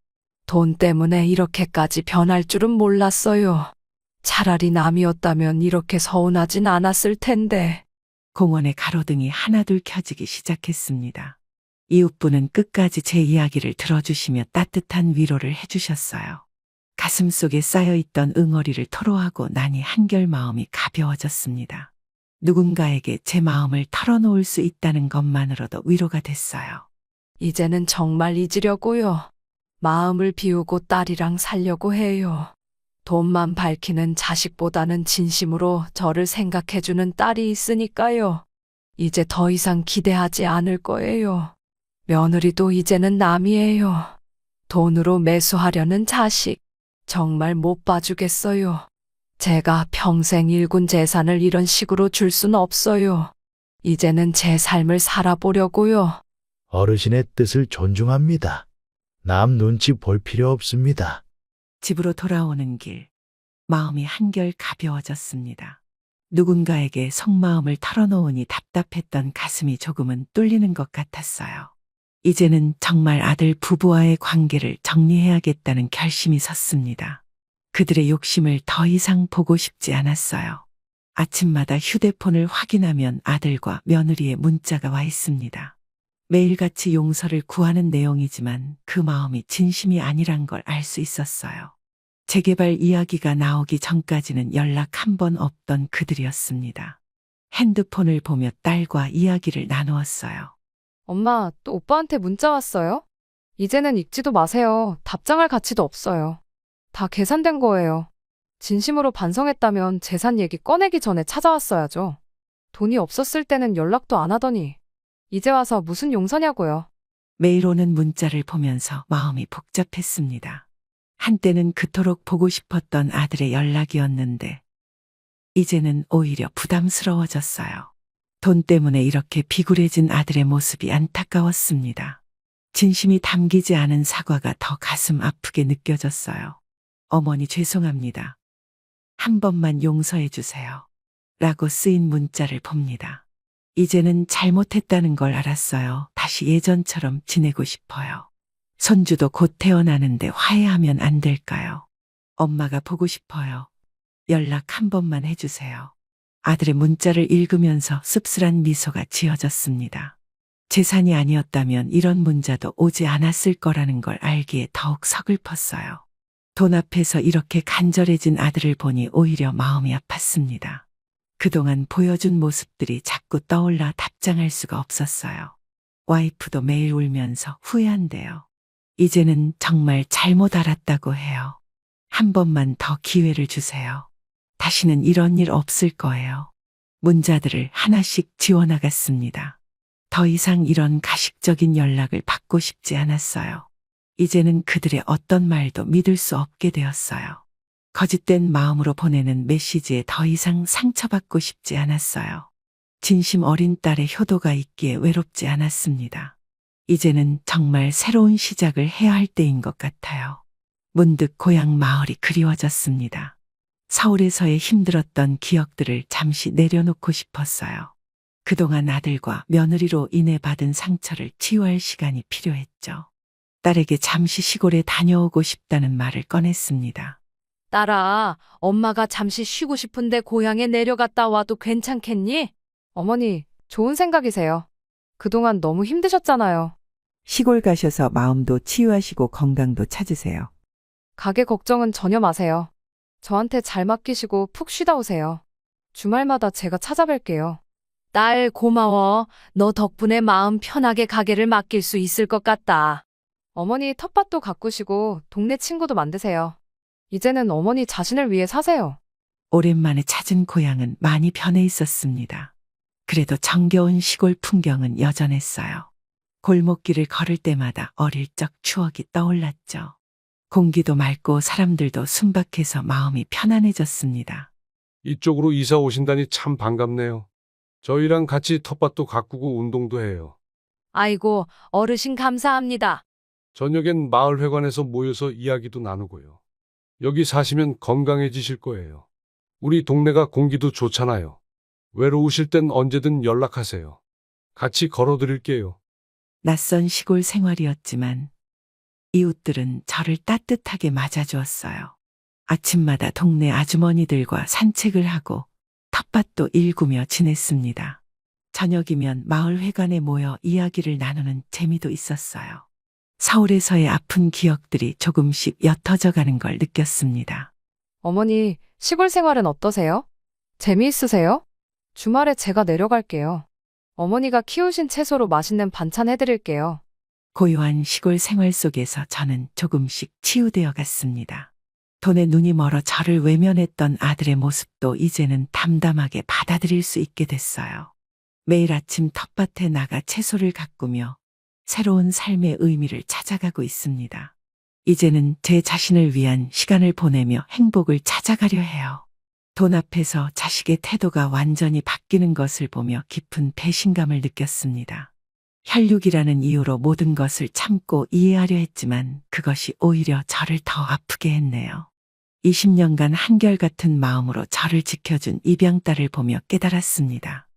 돈 때문에 이렇게까지 변할 줄은 몰랐어요. 차라리 남이었다면 이렇게 서운하진 않았을 텐데. 공원의 가로등이 하나둘 켜지기 시작했습니다. 이웃분은 끝까지 제 이야기를 들어주시며 따뜻한 위로를 해주셨어요. 가슴속에 쌓여있던 응어리를 토로하고 나니 한결 마음이 가벼워졌습니다. 누군가에게 제 마음을 털어놓을 수 있다는 것만으로도 위로가 됐어요. 이제는 정말 잊으려고요. 마음을 비우고 딸이랑 살려고 해요. 돈만 밝히는 자식보다는 진심으로 저를 생각해주는 딸이 있으니까요. 이제 더 이상 기대하지 않을 거예요. 며느리도 이제는 남이에요. 돈으로 매수하려는 자식, 정말 못 봐주겠어요. 제가 평생 일군 재산을 이런 식으로 줄 순 없어요. 이제는 제 삶을 살아보려고요. 어르신의 뜻을 존중합니다. 남 눈치 볼 필요 없습니다. 집으로 돌아오는 길, 마음이 한결 가벼워졌습니다. 누군가에게 속마음을 털어놓으니 답답했던 가슴이 조금은 뚫리는 것 같았어요. 이제는 정말 아들 부부와의 관계를 정리해야겠다는 결심이 섰습니다. 그들의 욕심을 더 이상 보고 싶지 않았어요. 아침마다 휴대폰을 확인하면 아들과 며느리의 문자가 와 있습니다. 매일같이 용서를 구하는 내용이지만 그 마음이 진심이 아니란 걸 알 수 있었어요. 재개발 이야기가 나오기 전까지는 연락 한 번 없던 그들이었습니다. 핸드폰을 보며 딸과 이야기를 나누었어요. 엄마, 또 오빠한테 문자 왔어요? 이제는 읽지도 마세요. 답장할 가치도 없어요. 다 계산된 거예요. 진심으로 반성했다면 재산 얘기 꺼내기 전에 찾아왔어야죠. 돈이 없었을 때는 연락도 안 하더니 이제 와서 무슨 용서냐고요. 매일 오는 문자를 보면서 마음이 복잡했습니다. 한때는 그토록 보고 싶었던 아들의 연락이었는데 이제는 오히려 부담스러워졌어요. 돈 때문에 이렇게 비굴해진 아들의 모습이 안타까웠습니다. 진심이 담기지 않은 사과가 더 가슴 아프게 느껴졌어요. 어머니 죄송합니다. 한 번만 용서해 주세요. 라고 쓰인 문자를 봅니다. 이제는 잘못했다는 걸 알았어요. 다시 예전처럼 지내고 싶어요. 손주도 곧 태어나는데 화해하면 안 될까요? 엄마가 보고 싶어요. 연락 한 번만 해주세요. 아들의 문자를 읽으면서 씁쓸한 미소가 지어졌습니다. 재산이 아니었다면 이런 문자도 오지 않았을 거라는 걸 알기에 더욱 서글펐어요. 돈 앞에서 이렇게 간절해진 아들을 보니 오히려 마음이 아팠습니다. 그동안 보여준 모습들이 자꾸 떠올라 답장할 수가 없었어요. 와이프도 매일 울면서 후회한대요. 이제는 정말 잘못 알았다고 해요. 한 번만 더 기회를 주세요. 다시는 이런 일 없을 거예요. 문자들을 하나씩 지워나갔습니다. 더 이상 이런 가식적인 연락을 받고 싶지 않았어요. 이제는 그들의 어떤 말도 믿을 수 없게 되었어요. 거짓된 마음으로 보내는 메시지에 더 이상 상처받고 싶지 않았어요. 진심 어린 딸의 효도가 있기에 외롭지 않았습니다. 이제는 정말 새로운 시작을 해야 할 때인 것 같아요. 문득 고향 마을이 그리워졌습니다. 서울에서의 힘들었던 기억들을 잠시 내려놓고 싶었어요. 그동안 아들과 며느리로 인해 받은 상처를 치유할 시간이 필요했죠. 딸에게 잠시 시골에 다녀오고 싶다는 말을 꺼냈습니다. 딸아, 엄마가 잠시 쉬고 싶은데 고향에 내려갔다 와도 괜찮겠니? 어머니, 좋은 생각이세요. 그동안 너무 힘드셨잖아요. 시골 가셔서 마음도 치유하시고 건강도 찾으세요. 가게 걱정은 전혀 마세요. 저한테 잘 맡기시고 푹 쉬다 오세요. 주말마다 제가 찾아뵐게요. 딸 고마워. 너 덕분에 마음 편하게 가게를 맡길 수 있을 것 같다. 어머니 텃밭도 가꾸시고 동네 친구도 만드세요. 이제는 어머니 자신을 위해 사세요. 오랜만에 찾은 고향은 많이 변해 있었습니다. 그래도 정겨운 시골 풍경은 여전했어요. 골목길을 걸을 때마다 어릴 적 추억이 떠올랐죠. 공기도 맑고 사람들도 순박해서 마음이 편안해졌습니다. 이쪽으로 이사 오신다니 참 반갑네요. 저희랑 같이 텃밭도 가꾸고 운동도 해요. 아이고, 어르신 감사합니다. 저녁엔 마을회관에서 모여서 이야기도 나누고요. 여기 사시면 건강해지실 거예요. 우리 동네가 공기도 좋잖아요. 외로우실 땐 언제든 연락하세요. 같이 걸어드릴게요. 낯선 시골 생활이었지만 이웃들은 저를 따뜻하게 맞아주었어요. 아침마다 동네 아주머니들과 산책을 하고 텃밭도 일구며 지냈습니다. 저녁이면 마을회관에 모여 이야기를 나누는 재미도 있었어요. 서울에서의 아픈 기억들이 조금씩 옅어져 가는 걸 느꼈습니다. 어머니, 시골 생활은 어떠세요? 재미있으세요? 주말에 제가 내려갈게요. 어머니가 키우신 채소로 맛있는 반찬 해드릴게요. 고요한 시골 생활 속에서 저는 조금씩 치유되어 갔습니다. 돈에 눈이 멀어 저를 외면했던 아들의 모습도 이제는 담담하게 받아들일 수 있게 됐어요. 매일 아침 텃밭에 나가 채소를 가꾸며 새로운 삶의 의미를 찾아가고 있습니다. 이제는 제 자신을 위한 시간을 보내며 행복을 찾아가려 해요. 돈 앞에서 자식의 태도가 완전히 바뀌는 것을 보며 깊은 배신감을 느꼈습니다. 혈육이라는 이유로 모든 것을 참고 이해하려 했지만 그것이 오히려 저를 더 아프게 했네요. 20년간 한결같은 마음으로 저를 지켜준 입양딸을 보며 깨달았습니다.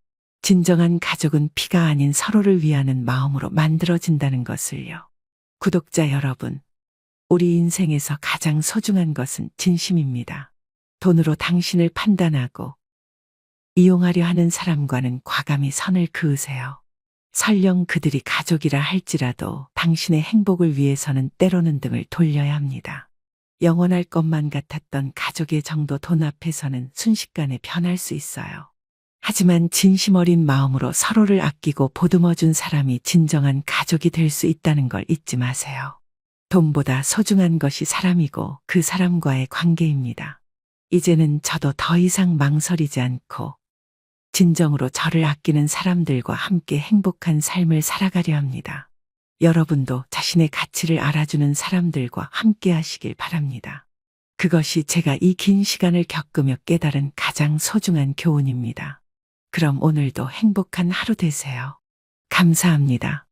진정한 가족은 피가 아닌 서로를 위하는 마음으로 만들어진다는 것을요. 구독자 여러분, 우리 인생에서 가장 소중한 것은 진심입니다. 돈으로 당신을 판단하고 이용하려 하는 사람과는 과감히 선을 그으세요. 설령 그들이 가족이라 할지라도 당신의 행복을 위해서는 때로는 등을 돌려야 합니다. 영원할 것만 같았던 가족의 정도 돈 앞에서는 순식간에 변할 수 있어요. 하지만 진심 어린 마음으로 서로를 아끼고 보듬어준 사람이 진정한 가족이 될 수 있다는 걸 잊지 마세요. 돈보다 소중한 것이 사람이고 그 사람과의 관계입니다. 이제는 저도 더 이상 망설이지 않고 진정으로 저를 아끼는 사람들과 함께 행복한 삶을 살아가려 합니다. 여러분도 자신의 가치를 알아주는 사람들과 함께 하시길 바랍니다. 그것이 제가 이 긴 시간을 겪으며 깨달은 가장 소중한 교훈입니다. 그럼 오늘도 행복한 하루 되세요. 감사합니다.